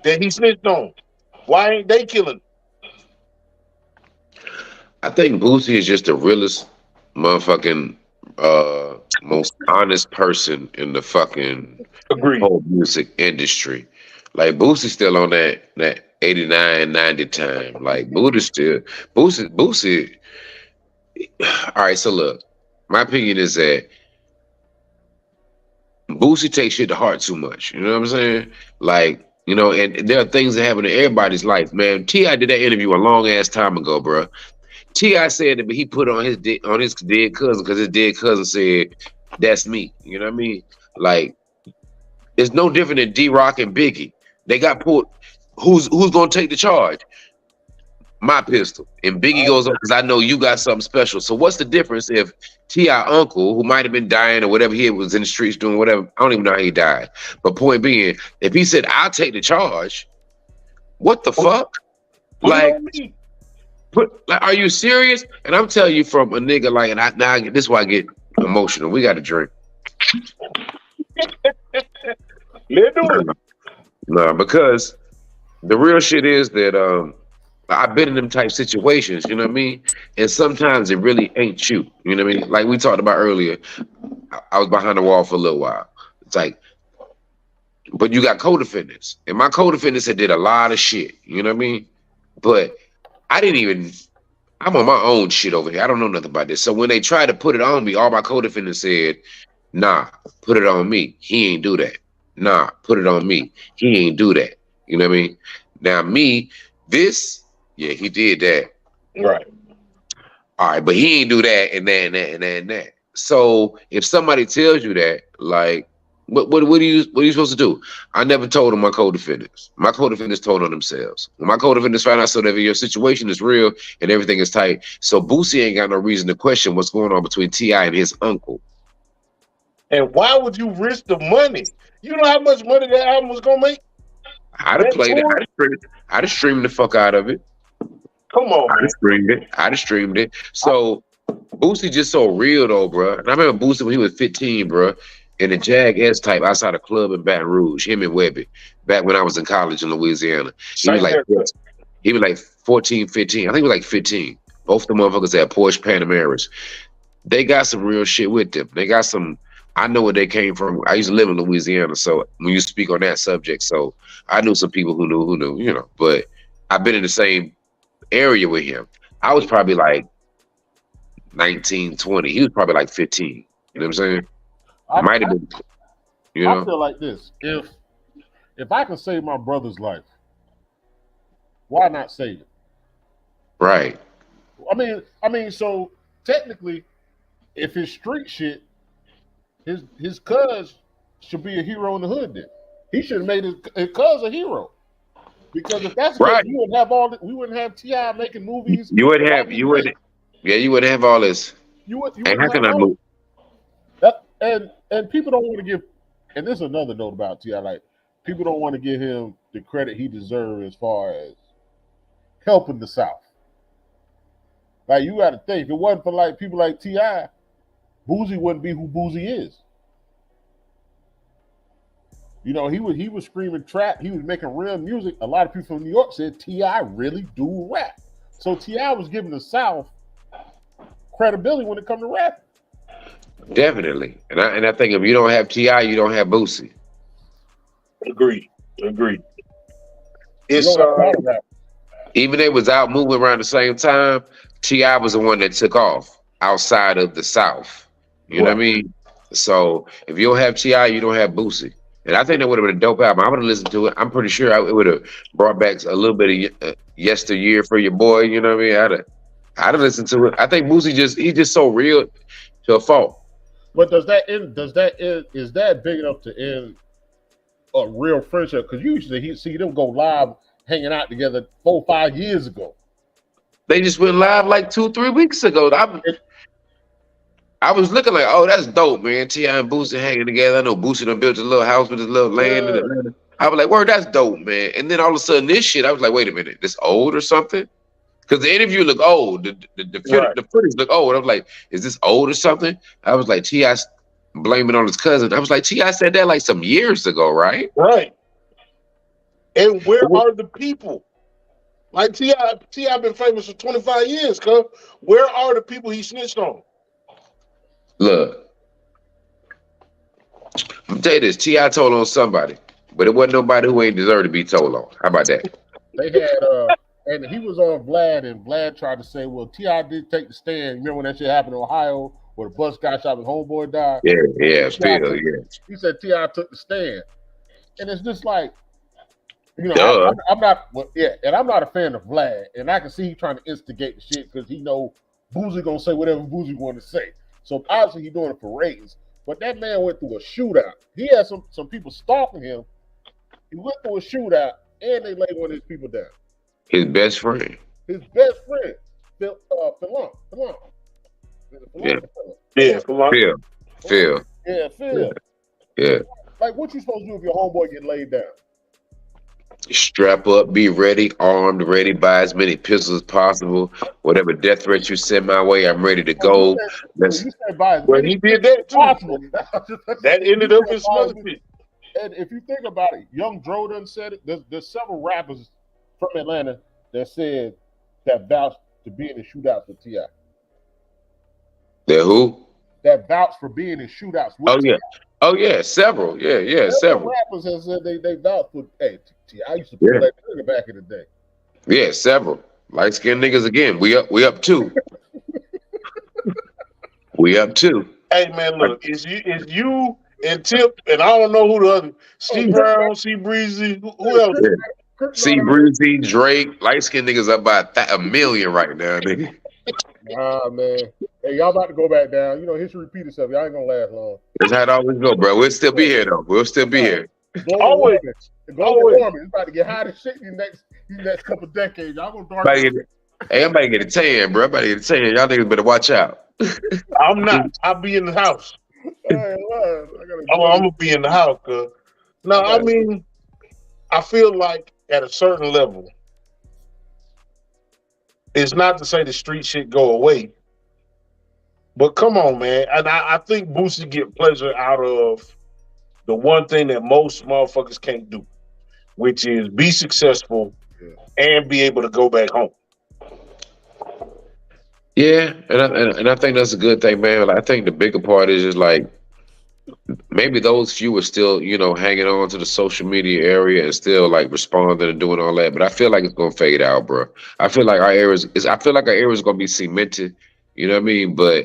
that he snitched on? Why ain't they killing? I think Boosie is just the realest motherfucking most honest person in the fucking whole music industry. Like Boosie's still on that 89, 90 time. Like Boosie. All right, so look, my opinion is that Boosie takes shit to heart too much. You know what I'm saying? Like, you know, and there are things that happen in everybody's life, man. T.I. did that interview a long ass time ago, bro. T.I. said that he put on his dead cousin because his dead cousin said, "That's me." You know what I mean? Like, it's no different than D-Rock and Biggie. They got pulled. Who's gonna take the charge? My pistol. And Biggie goes up because I know you got something special. So what's the difference if T.I. uncle, who might have been dying or whatever, he was in the streets doing whatever, I don't even know how he died. But point being, if he said, "I'll take the charge," what the fuck? Like, are you serious? And I'm telling you from a nigga like, and this is why I get emotional. We got to drink. Let's do it. No, because the real shit is that I've been in them type situations, you know what I mean? And sometimes it really ain't you know what I mean? Like we talked about earlier, I was behind the wall for a little while. It's like, but you got co-defendants. And my co-defendants had did a lot of shit, you know what I mean? But I'm on my own shit over here. I don't know nothing about this. So when they tried to put it on me, all my co-defendants said, "Nah, put it on me. He ain't do that. Nah, put it on me. He ain't do that." You know what I mean? Now me, yeah, he did that. Right. All right, but he ain't do that and that and that and that and that. So if somebody tells you that, like, what are you supposed to do? I never told them my co-defendants. My co-defendants told on themselves. When my co-defendants found out so that your situation is real and everything is tight. So Boosie ain't got no reason to question what's going on between T.I. and his uncle. And why would you risk the money? You know how much money that album was gonna make? I'd have played it. I'd have streamed the fuck out of it. Come on, I'd have streamed it. So Boosie just so real though, bro. And I remember Boosie when he was 15, bro, in the Jag S type outside a club in Baton Rouge, him and Webby, back when I was in college in Louisiana. He was like 14, 15. I think he was like 15. Both the motherfuckers had Porsche Panameras. They got some real shit with them. They got some. I know where they came from. I used to live in Louisiana, so when you speak on that subject, so I knew some people who knew, you know. But I've been in the same area with him. I was probably like 19, 20. He was probably like 15. You know what I'm saying? Might have been. You know? I feel like this. If I can save my brother's life, why not save it? Right. I mean, so technically, if it's street shit, his cuz should be a hero in the hood. Then he should have made his cuz a hero. Because if that's right, we wouldn't have T.I. making movies. You wouldn't have all this. And how can I move? And people don't want to give. And this is another note about T.I. Like, people don't want to give him the credit he deserves as far as helping the South. Like, you got to think, if it wasn't for like people like T.I., Boosie wouldn't be who Boosie is. You know, he was screaming trap. He was making real music. A lot of people from New York said T.I. really do rap. So T.I. was giving the South credibility when it comes to rap. Definitely. And I think if you don't have T.I., you don't have Boosie. Agreed. It's even they was out moving around the same time, T.I. was the one that took off outside of the South. You know what I mean? So if you don't have T.I., you don't have Boosie. And I think that would have been a dope album. I would have listened to it. I'm pretty sure it would have brought back a little bit of yesteryear for your boy. You know what I mean? I'd have listened to it. I think Boosie he's just so real to a fault. But does that end? Is that big enough to end a real friendship? Because usually you see them go live hanging out together 4 or 5 years ago. They just went live like 2-3 weeks ago. I was looking like, oh, that's dope, man. T.I. and Boosie hanging together. I know Boosie done built a little house with his little land in Atlanta. I was like, word, that's dope, man. And then all of a sudden, this shit, I was like, wait a minute, this old or something? Because the interview looked old. The footage looked old. I was like, is this old or something? I was like, T.I. blaming on his cousin. I was like, T.I. said that like some years ago, right? Right. And where are the people? Like T.I. been famous for 25 years, cuz. Where are the people he snitched on? Look, I'm gonna tell you this, T.I. told on somebody, but it wasn't nobody who ain't deserved to be told on. How about that? They had and he was on Vlad, and Vlad tried to say, well, T.I. did take the stand. Remember when that shit happened in Ohio where the bus got shot and homeboy died? Yeah, Phil, yeah. He said T.I. took the stand. And it's just like, you know, I'm not, well, yeah, and I'm not a fan of Vlad, and I can see he trying to instigate the shit because he know Boosie gonna say whatever Boosie want to say. So obviously he's doing it for ratings. But that man went through a shootout. He had some people stalking him. He went through a shootout, and they laid one of his people down. His best friend. His best friend, Phil. Yeah, Phil. Yeah, Phil. Yeah. Like, what you supposed to do if your homeboy get laid down? Strap up, be ready, armed, ready, buy as many pistols as possible. Whatever death threats you send my way, I'm ready to go. Well, he did that too. That ended up in some other shit. And if you think about it, Young Dro done said it. There's several rappers from Atlanta that said that vouched to be in the shootouts with T.I. That who? That vouched for being in shootouts with T.I. Oh yeah, several. Yeah, several. Rappers have said they vouched for. Hey, T.I. used to pull that nigga back in the day. Yeah, several light skinned niggas again. We up 2. We up 2. Hey man, look, is you and Tip, and I don't know who the other, Steve Brown, C Breezy, who else? Yeah. C Breezy, Drake, light skinned niggas up by a million right now, nigga. Nah, man. Hey, y'all about to go back down. You know, history repeat itself. Y'all ain't gonna last long. That's how it always go, bro. We'll still be here though. We'll still be here. Always. Global warming. It's about to get hot as shit in these next couple of decades. Y'all gonna dark. Hey, I'm about to get a tan, bro. I'm about to get a tan. Y'all niggas better watch out. I'm not. I'll be in the house. I'm gonna be in the house, cuz. No, I mean, I feel like at a certain level, it's not to say the street shit go away, but come on, man. And I think Boosie get pleasure out of the one thing that most motherfuckers can't do, which is be successful and be able to go back home. Yeah, and I think that's a good thing, man. Like, I think the bigger part is just like maybe those few are still, you know, hanging on to the social media area and still like responding and doing all that. But I feel like it's gonna fade out, bro. I feel like our era is gonna be cemented. You know what I mean? But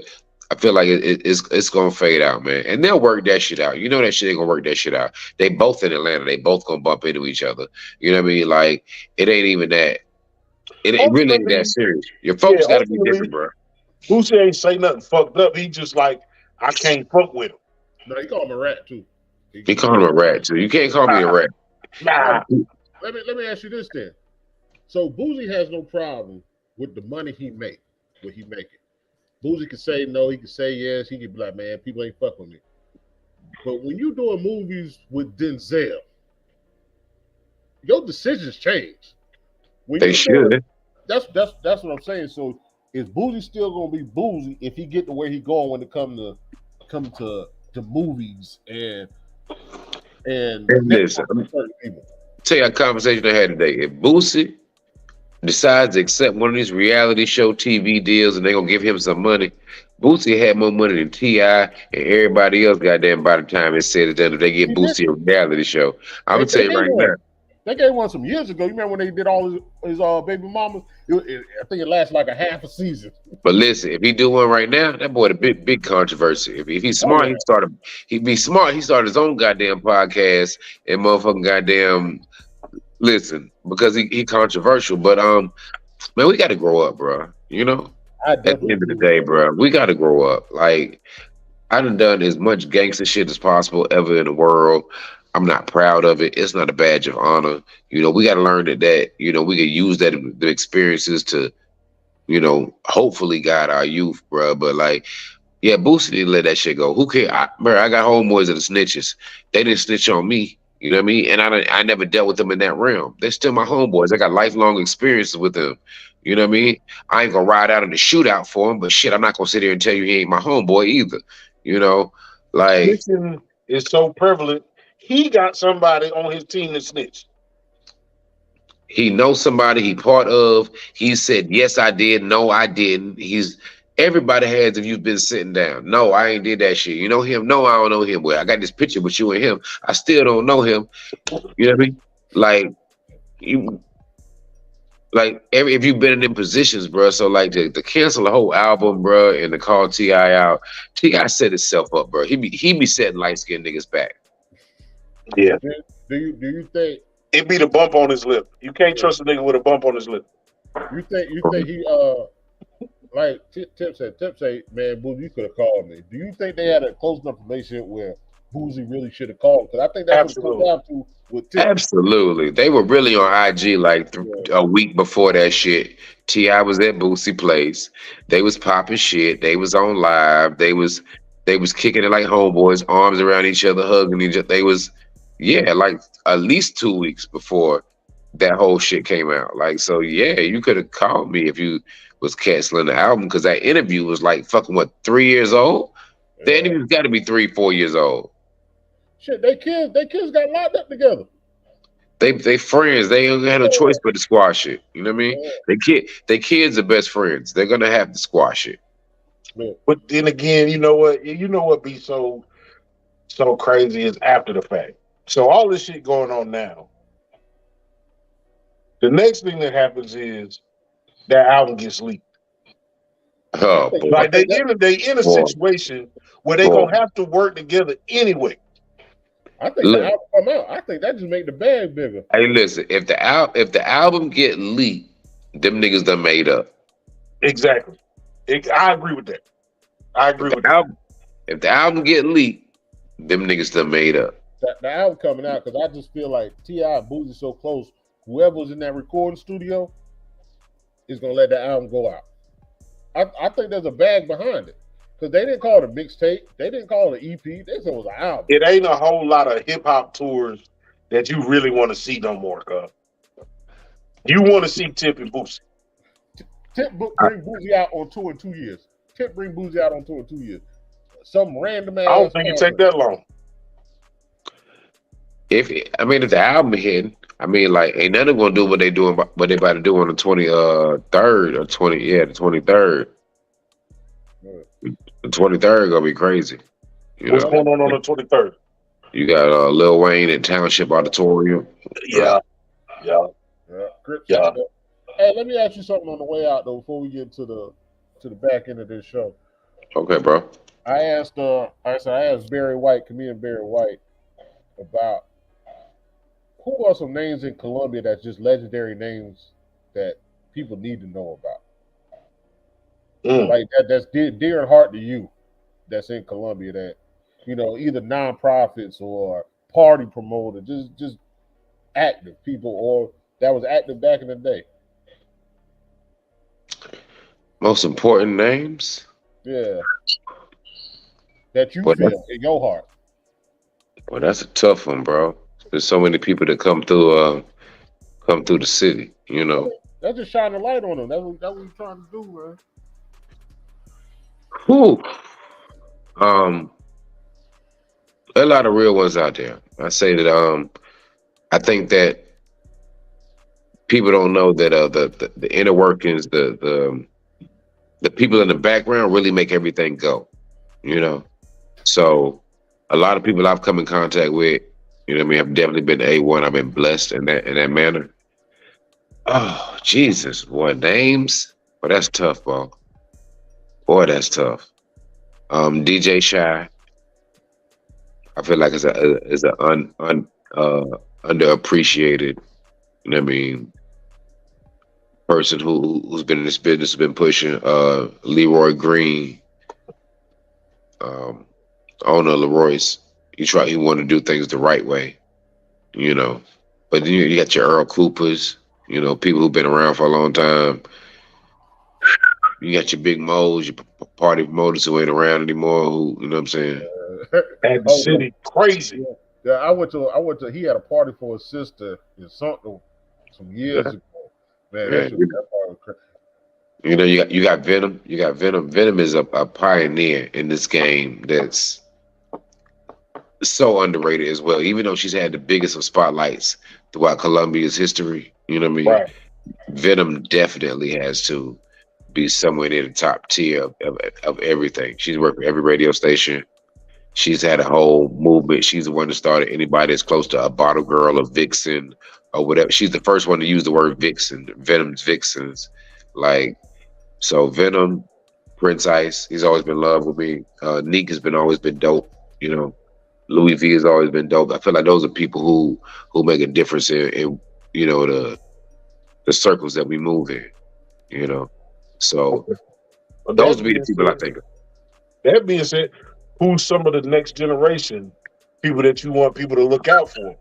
I feel like it's gonna fade out, man. And they'll work that shit out. You know that shit ain't gonna work that shit out. They both in Atlanta. They both gonna bump into each other. You know what I mean? Like it ain't even that. It really ain't that serious. Your folks gotta be different, bro. Boosie ain't say nothing fucked up. He just like, I can't fuck with him. No, he called him a rat too. He called him a rat too. You can't call me a rat. Nah. Let me ask you this then. So Boosie has no problem with the money he make. What he making. Boosie can say no, he can say yes, he can be like, man, people ain't fuck with me. But when you doing movies with Denzel, your decisions change. They should. That's what I'm saying. So is Boosie still gonna be Boosie if he get to where he going when it come to movies and listen, tell you a conversation I had today. If Boosie decides to accept one of these reality show TV deals and they're gonna give him some money, Boosie had more money than T.I. and everybody else goddamn by the time it's said and done if they get Boosie a reality show. I'm gonna tell you right now. They gave one some years ago. You remember when they did all his baby mamas? I think it lasted like a half a season. But listen, if he do one right now, that boy a big controversy. If he's smart, he'd be smart. He started his own goddamn podcast and motherfucking goddamn listen because he controversial. But man, we got to grow up, bro. You know, at the end of the day, bro, we got to grow up. Like I done as much gangster shit as possible ever in the world. I'm not proud of it. It's not a badge of honor. We got to learn that we can use the experiences to, hopefully guide our youth, bro. But like, yeah, Boosie didn't let that shit go. Who cares? I got homeboys that are snitches. They didn't snitch on me. You know what I mean? And I never dealt with them in that realm. They're still my homeboys. I got lifelong experiences with them. You know what I mean? I ain't gonna ride out in the shootout for him, but shit, I'm not gonna sit here and tell you he ain't my homeboy either. You know, like Snitching is so prevalent. He got somebody on his team to snitch. he knows somebody he part of. He said, yes, I did. No, I didn't. Everybody has if you've been sitting down. No, I ain't did that shit. You know him? No, I don't know him. Well, I got this picture with you and him. I still don't know him. You know what I mean? Like you if you've been in them positions, bro. So like to cancel the whole album, bro, and to call T.I. out, T.I. set himself up, bro. He be setting light skinned niggas back. Yeah. Do you think it be the bump on his lip? You can't trust a nigga with a bump on his lip. you think he like Tip said, man, Boozy, you could have called me. Do you think they had a close enough relationship where Boozy really should have called? Because I think that's what it comes down to with Tip. Absolutely. They were really on IG like a week before that shit. T.I. was at Boosie Place. They was popping shit. They was on live. They was kicking it like homeboys, arms around each other, hugging each other. They was, like at least 2 weeks before that whole shit came out. Like, so yeah, you could have called me if you was canceling the album, because that interview was like fucking 3 years old? Yeah. The interview's got to be 3-4 years old. Shit, they kids got locked up together. They friends. They ain't had no choice but to squash it. You know what I mean? Yeah. They kids are best friends. They're gonna have to squash it. Yeah. But then again, you know what be so crazy is after the fact. So all this shit going on now. The next thing that happens is that album gets leaked. Oh, boy. Like they in a situation where they gonna have to work together anyway. I think the album come out. I think that just make the bag bigger. Hey, listen, if the album get leaked, them niggas done made up. Exactly. I agree with that. If the album get leaked, them niggas done made up. The album coming out, because I just feel like T.I. and Boozy so close. Whoever was in that recording studio is gonna let the album go out. I think there's a bag behind it. Because they didn't call it a mixtape. They didn't call it an EP. They said it was an album. It ain't a whole lot of hip-hop tours that you really want to see no more, cuz. You want to see Tip and Boosie. Tip bring Boosie out on tour in 2 years. Tip bring Boosie out on tour in 2 years. Some random ass. I don't think it take that long. If the album hit, like ain't nothing gonna do what they about to do on the 23rd or 23rd. The 23rd gonna be crazy. What's going on the 23rd? You got Lil Wayne at Township Auditorium. Yeah. Hey, let me ask you something on the way out though before we get to the back end of this show. Okay, bro. I asked Barry White, comedian Barry White, about who are some names in Colombia that's just legendary names that people need to know about. Like that's dear and heart to you, that's in Colombia, that either nonprofits or party promoters, just active people, or that was active back in the day. Most important names? Yeah. That you feel in your heart. Well, that's a tough one, bro. There's so many people that come through the city, That's just shining a light on them. That's what we're trying to do, man. Whew. A lot of real ones out there. I say that I think that people don't know that the inner workings, the people in the background really make everything go. So a lot of people I've come in contact with, have definitely been A1. I've been blessed in that manner. Oh, Jesus, boy, names? Well, that's tough, bro. Boy, that's tough. DJ Shy, I feel like it's a underappreciated, person who's been in this business, has been pushing. Leroy Green, owner of Laroice. He wanted to do things the right way, you know. But then you got your Earl Coopers, people who've been around for a long time. You got your big moles, your party promoters who ain't around anymore. Who, you know what I'm saying? And the city crazy. Yeah, I went to. He had a party for his sister in something some years ago. Man, that party was crazy. You got Venom. You got Venom. Venom is a pioneer in this game that's so underrated as well. Even though she's had the biggest of spotlights throughout Colombia's history, you know what I mean? Right. Venom definitely has to be somewhere near the top tier of everything. She's worked for every radio station. She's had a whole movement. She's the one that started anybody that's close to a bottle girl or Vixen or whatever. She's the first one to use the word Vixen. Venom's Vixens. So Venom, Prince Ice, he's always been loved with me. Neek has always been dope. Louis V has always been dope. I feel like those are people who make a difference in the circles that we move in. So those would be the people I think of. That being said, who's some of the next generation people that you want people to look out for?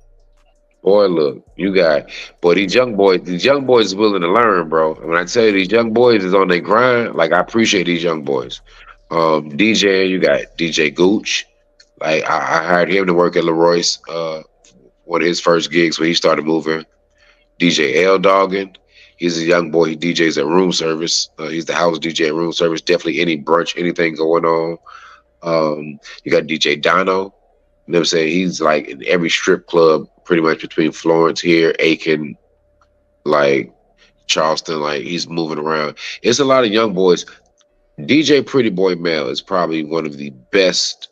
Boy, look, these young boys is willing to learn, bro. And when I tell you these young boys is on their grind, I appreciate these young boys. DJ, you got DJ Gooch. I hired him to work at Laroice, one of his first gigs when he started moving. DJ L Doggin, he's a young boy. He DJs at room service. He's the house DJ at room service. Definitely any brunch, anything going on. You got DJ Dono. You know what I'm saying? He's in every strip club pretty much between Florence here, Aiken, Charleston. He's moving around. It's a lot of young boys. DJ Pretty Boy Mel is probably one of the best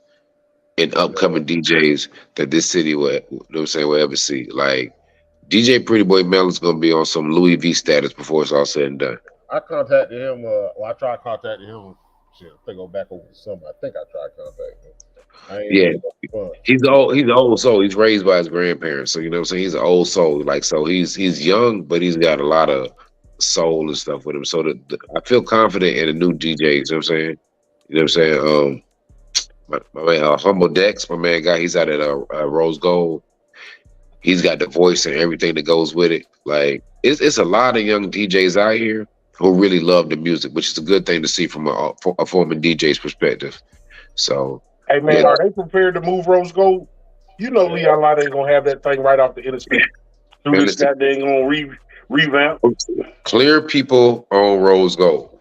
and upcoming DJs that this city will ever see. DJ Pretty Boy Mel is going to be on some Louis V status before it's all said and done. I contacted him. I tried contacting him. Shit, I think go back over the summer. I think I tried contacting him. He's an old soul. He's raised by his grandparents, so you know what I'm saying. He's an old soul. So he's young, but he's got a lot of soul and stuff with him. So I feel confident in the new DJs. You know what I'm saying? You know what I'm saying? My man, Hummmpday, my man guy, he's out at Rose Gold. He's got the voice and everything that goes with it. It's a lot of young DJs out here who really love the music, which is a good thing to see from a former DJ's perspective. So, hey man, are they prepared to move Rose Gold? Leon Lott ain't gonna have that thing right off the interstate. They ain't gonna revamp. Clear people on Rose Gold.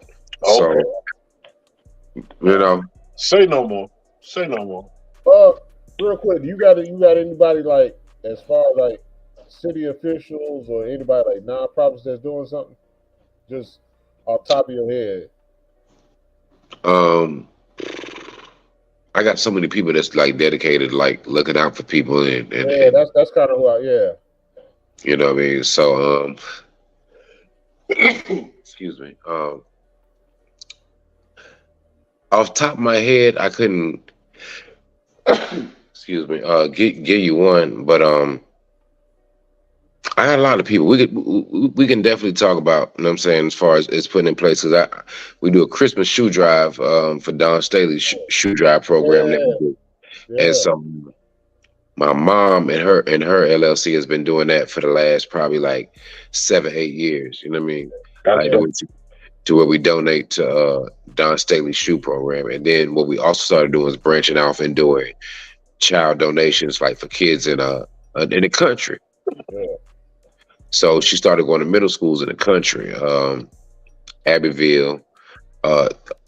Okay. So, say no more. Real quick, you got anybody as far as city officials or anybody nonprofits that's doing something? Just off top of your head. I got so many people that's dedicated, looking out for people and that's kind of who you know what I mean? So excuse me. Off top of my head, I couldn't excuse me, give you one, but I got a lot of people. We can definitely talk about, you know what I'm saying, as far as it's putting in place, because we do a Christmas shoe drive for Don Staley's shoe drive program that we do. Yeah. And so my mom and her LLC has been doing that for the last probably 7-8 years. You know what I mean? To where we donate to Don Staley's shoe program. And then what we also started doing is branching off and doing child donations for kids in the country. Yeah. So she started going to middle schools in the country, Abbeville,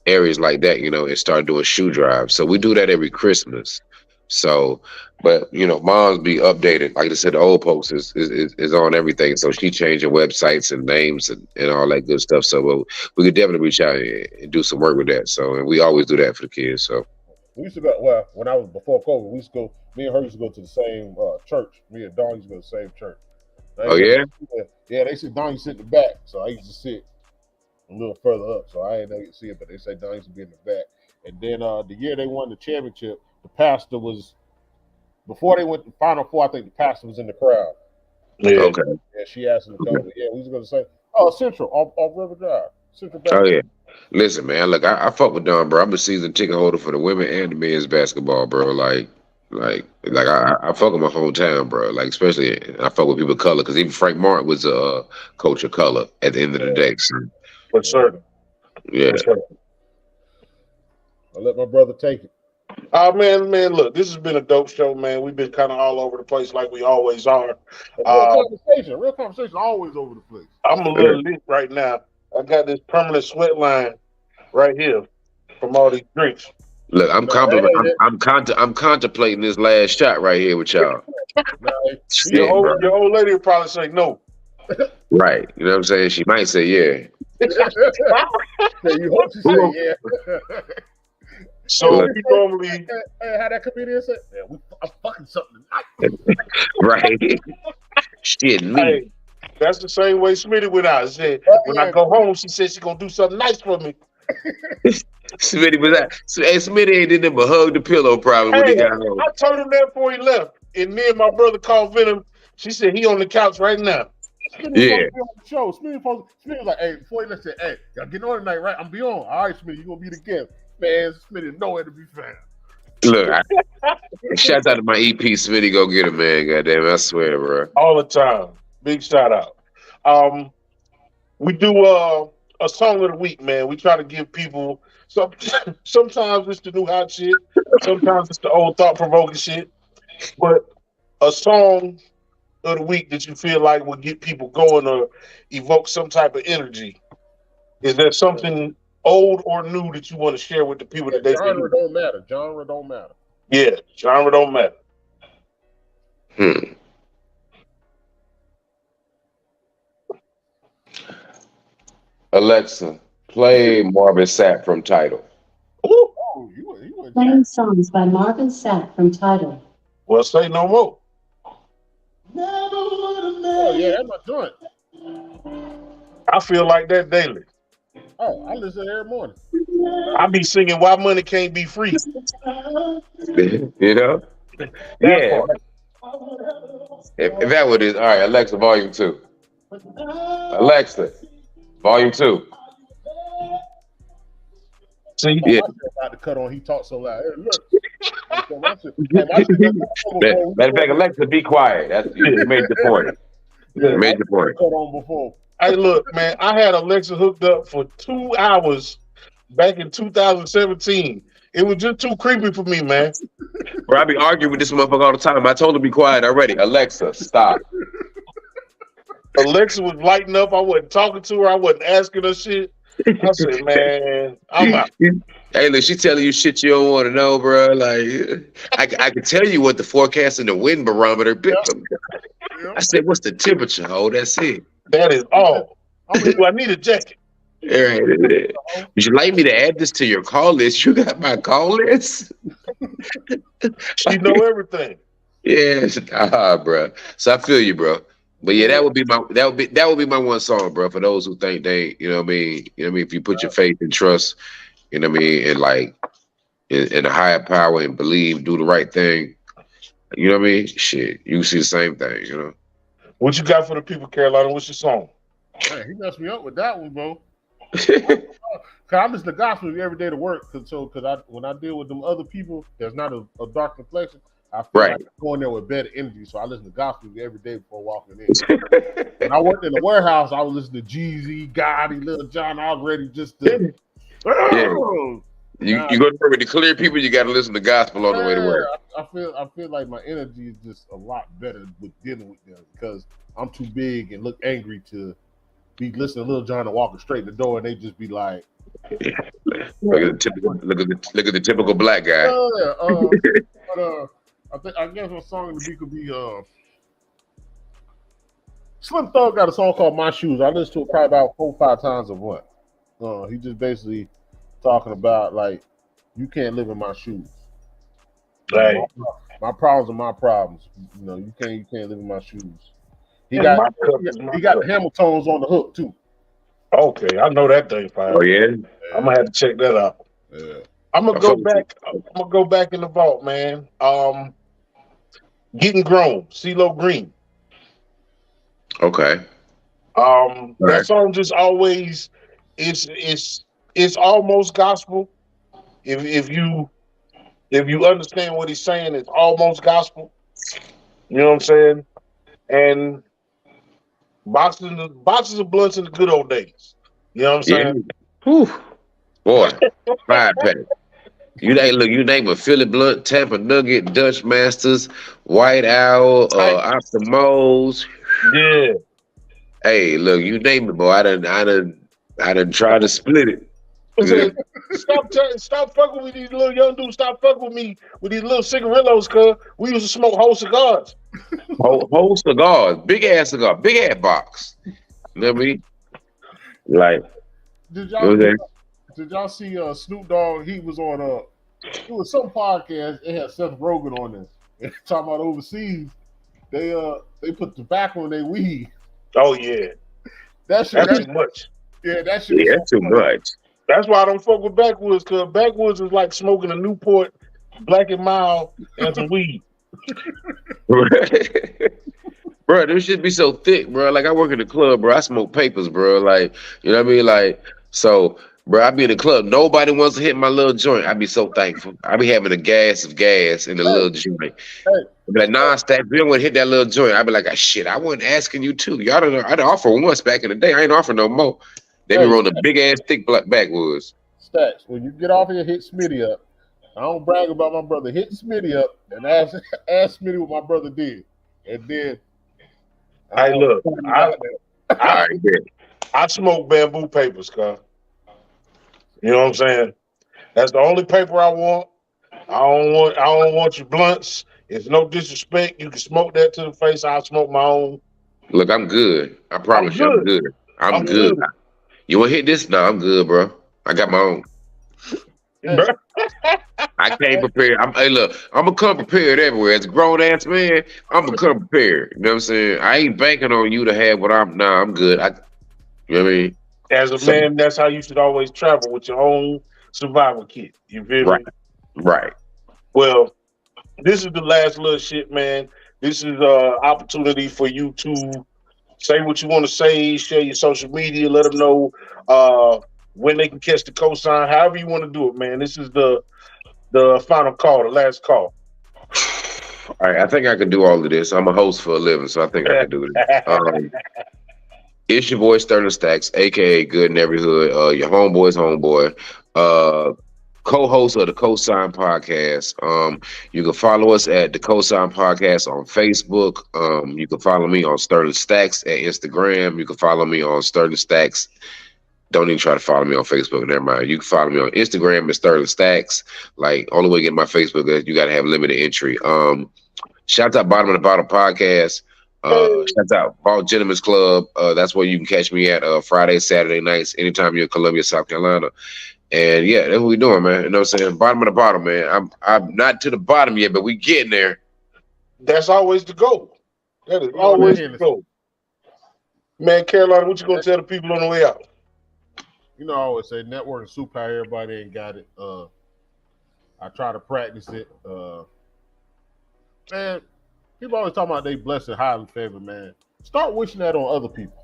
areas like that, and started doing shoe drives. So we do that every Christmas. So, but moms be updated. Like I said, the old post is on everything. So she changing websites and names and all that good stuff. So we could definitely reach out and do some work with that. So, and we always do that for the kids. So we used to go. When I was before COVID, we used to go. Me and her used to go to the same church. Me and Dawn used to go to the same church. Yeah? Yeah, they said Don used to sit in the back, so I used to sit a little further up, so I didn't know you could see it, but they said Don used to be in the back. And then the year they won the championship, the pastor was, before they went to the Final Four, I think the pastor was in the crowd. Yeah. Okay. Yeah, she asked him to come. Yeah, we was going to say, Central, off River Drive. Oh yeah. Listen, man. Look, I fuck with Don, bro. I'm a season ticket holder for the women and the men's basketball, bro. I fuck with my hometown, bro. Like, especially I fuck with people of color because even Frank Martin was a coach of color at the end of the day. So, For certain. yeah. For certain. I'll let my brother take it. Oh man, look, this has been a dope show, man. We've been kind of all over the place like we always are. Real conversation, always over the place. I'm a little lit right now. I got this permanent sweat line right here from all these drinks. Look, I'm contemplating this last shot right here with y'all. Your old lady will probably say no. Right. You know what I'm saying? She might say yeah. You hope she say yeah. So we normally how that comedian said, "Man, I'm fucking something tonight." Right. Shit, me. Hey, that's the same way Smitty went out. She said, when I go home, she said she's gonna do something nice for me. Smitty was out. Hey, Smitty ain't did nothing but hug the pillow probably when he got home. I told him that before he left. And me and my brother called Venom. She said he on the couch right now. Smitty was like, hey, before he left, said, hey, y'all getting on tonight, right? I'm be on. All right, Smitty, you gonna be the guest. Man, Smitty nowhere to be found. Look, shout out to my EP, Smitty, go get him, man. Goddamn, I swear, bro. All the time. Big shout out. We do a song of the week, man. We try to give people sometimes it's the new hot shit, sometimes it's the old thought provoking shit. But a song of the week that you feel like will get people going or evoke some type of energy. Is there something old or new that you want to share with the people today? Genre don't matter. Genre don't matter. Yeah, genre don't matter. Alexa, play Marvin Sapp from Tidal. Playing songs by Marvin Sapp from Tidal. Well, say no more. Oh yeah, that's my joint. I feel like that daily. Oh, I listen every morning. I be singing "Why Money Can't Be Free." You know? Yeah. If that what it is, all right, Alexa, volume 2. Alexa, volume 2. See, yeah. About to cut on, he talked so loud. Hey, look. Matter of fact, Alexa, be quiet. That's you made the point. You made the point. Cut on before. Hey, look, man, I had Alexa hooked up for 2 hours back in 2017. It was just too creepy for me, man. Bro, I be arguing with this motherfucker all the time. I told her to be quiet already. Alexa, stop. Alexa was lighting up. I wasn't talking to her. I wasn't asking her shit. I said, man, I'm out. Hey, look, she telling you shit you don't want to know, bro. Like, I can tell you what the forecast and the wind barometer. I said, what's the temperature? Oh, that's it. That is all. I need a jacket. All right. Would you like me to add this to your call list? You got my call list? She know everything. Yes, bro. So I feel you, bro. But yeah, that would be my one song, bro. For those who think they, you know what I mean, if you put your faith and trust, you know what I mean, and like in a higher power and believe, do the right thing, you know what I mean? Shit, you see the same thing, you know. What you got for the people, Carolina? What's your song? Man, he messed me up with that one, bro. Cause I listen to gospel every day to work. Cause when I deal with them other people, there's not a dark complexion. I feel like I'm going there with better energy, so I listen to gospel every day before walking in. When I worked in the warehouse, I was listening to Jeezy, Gotti, Lil Jon. I was ready just to. You go to work with the clear people. You got to listen to gospel on the way to work. I feel like my energy is just a lot better with dealing with them because I'm too big and look angry to be listening to Lil Jon and walking straight in the door, and they just be like, look at the typical black guy. I guess my song of the week could be Slim Thug got a song called My Shoes. I listened to it probably about 4 or 5 times a month. He just basically talking about like you can't live in my shoes. Right. My problems are my problems. You know, you can't live in my shoes. He got the Hamiltons on the hook too. Okay, I know that thing fine. Oh yeah? I'm gonna have to check that out. Yeah. I'm gonna go back in the vault, man. Getting Grown, CeeLo Green. Okay. That song just always it's almost gospel. If you understand what he's saying, it's almost gospel. You know what I'm saying? And boxes of blunts in the good old days. You know what I'm Yeah. saying? Whew. Boy, 5-pack. You name a Philly Blunt, Tampa Nugget, Dutch Masters, White Owl, Hey, Optimos. yeah. Hey, look, you name it, boy. I done tried to split it. I Yeah. said, stop fucking with these little young dudes. Stop fucking with me with these little cigarillos, cuz we used to smoke whole cigars. Whole cigars, big ass cigar, big ass box. You know what I mean? Like, Did you know y'all what I'm saying? did y'all see Snoop Dogg? He was on it was some podcast. It had Seth Rogen on there. And talking about overseas, they put tobacco in their weed. Oh yeah, That shit, that's too much. that shit was Yeah, so that's too funny. much. That's why I don't fuck with backwoods, cuz backwoods is like smoking a Newport Black and Mild and some weed. Bro, this shit be so thick, bro. Like I work in the club, bro. I smoke papers, bro. Like, you know what I mean? Like, so, bro, I be in the club. Nobody wants to hit my little joint. I be so thankful. I be having a gas of gas in the Hey, little joint. hey, I be like, nah, Stack, we don't want to hit that little joint. I be like, ah, shit, I wasn't asking you too. Y'all done, I done offer once back in the day. I ain't offer no more. They be hey, rolling a big ass thick black backwoods. Staxx, when you get off here, hit Smitty up. I don't brag about my brother. Hit Smitty up and ask Smitty what my brother did. And then Hey, look, I All I, right, bet. I smoke bamboo papers, cuz. You know what I'm saying? That's the only paper I want. I don't want your blunts. It's no disrespect. You can smoke that to the face. I'll smoke my own. Look, I'm good. I I'm promise you, I'm good. good. I'm I'm good. good. You want to hit this? No, I'm good, bro. I got my own. hey, Bruh. I came prepared. Hey, look, I'm gonna come prepared everywhere. As a grown ass man, I'm gonna come prepared. You know what I'm saying? I ain't banking on you to have what I'm. Nah, I'm good. You know what I mean? As a So, man, that's how you should always travel with your own survival kit. You feel right, me? right. Well, this is the last little shit, man. This is opportunity for you to say what you want to say, share your social media, let them know when they can catch the cosign, however you want to do it, man. This is the final call, the last call. All right, I think I can do all of this. I'm a host for a living, so I think I can do this. It's your boy Sterling Staxx, aka Good in Every Hood, your homeboy's homeboy, co-host of the Cosign Podcast. You can follow us at the Cosign Podcast on Facebook. You can follow me on Sterling Staxx at Instagram. You can follow me on Sterling Staxx. Don't even try to follow me on Facebook. Never mind. You can follow me on Instagram at Sterling Staxx. Like, only way to get my Facebook is you got to have limited entry. Shout out Bottom of the Bottom Podcast. Shout out Ball Gentlemen's Club. That's where you can catch me at Friday, Saturday nights, anytime you're in Columbia, South Carolina. And yeah, that's what we doing, man. You know what I'm saying? Bottom of the bottom, man. I'm not to the bottom yet, but we getting there. That's always the goal. That is we on that always the Hennessy. goal. Man, Carolina, what you gonna tell the people on the way out? You know, I always say network is super. Everybody ain't got it. I try to practice it. Man, people always talking about they blessed and highly favored, man. Start wishing that on other people.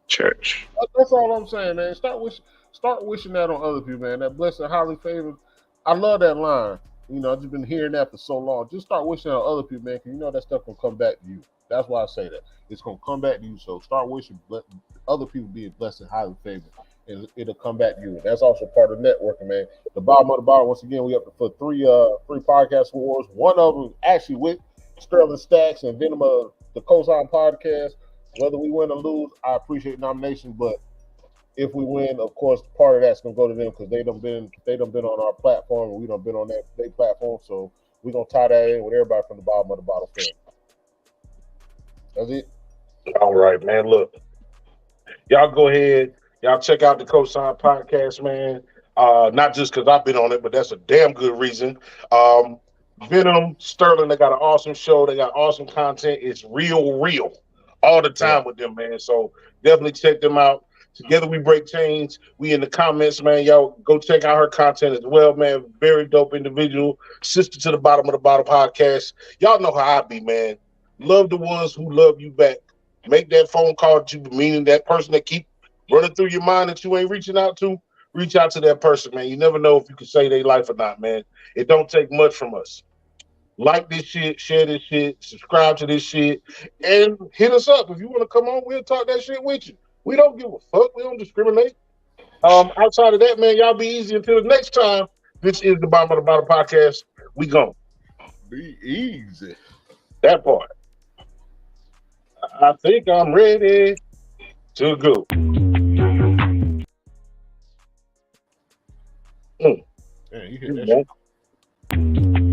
Church. That's all I'm saying, man. Start wishing that on other people, man. That blessed and highly favored. I love that line. You know, I've just been hearing that for so long. Just start wishing on other people, man, because you know that stuff gonna come back to you. That's why I say that. It's gonna come back to you. So start wishing other people being blessed and highly favored. And it'll come back to you. That's also part of networking, man. The bottom of the bottom, once again, we up for three podcast awards. One of them actually with Sterling Staxx and Venom of the Cosign Podcast. Whether we win or lose, I appreciate nomination, but if we win, of course, part of that's gonna go to them because they done been on our platform and we done been on their platform. So we're gonna tie that in with everybody from the bottom of the bottom fan. That's it. All right, man. Look, y'all go ahead. Y'all check out the Cosign Podcast, man. Not just because I've been on it, but that's a damn good reason. Venom, Sterling, they got an awesome show. They got awesome content. It's real all the time with them, man. So definitely check them out. Together we break chains. We in the comments, man. Y'all go check out her content as well, man. Very dope individual. Sister to the bottom of the bottom podcast. Y'all know how I be, man. Love the ones who love you back. Make that phone call to you, meaning that person that keep running through your mind that you ain't reaching out to, reach out to that person, man. You never know if you can save their life or not, man. It don't take much from us. Like this shit, share this shit, subscribe to this shit, and hit us up. If you want to come on, we'll talk that shit with you. We don't give a fuck. We don't discriminate. Outside of that, man, y'all be easy until the next time. This is the Bottom of the Bottom podcast. We gone. Be easy. That part. I think I'm ready to go. Yeah, you hit that shit.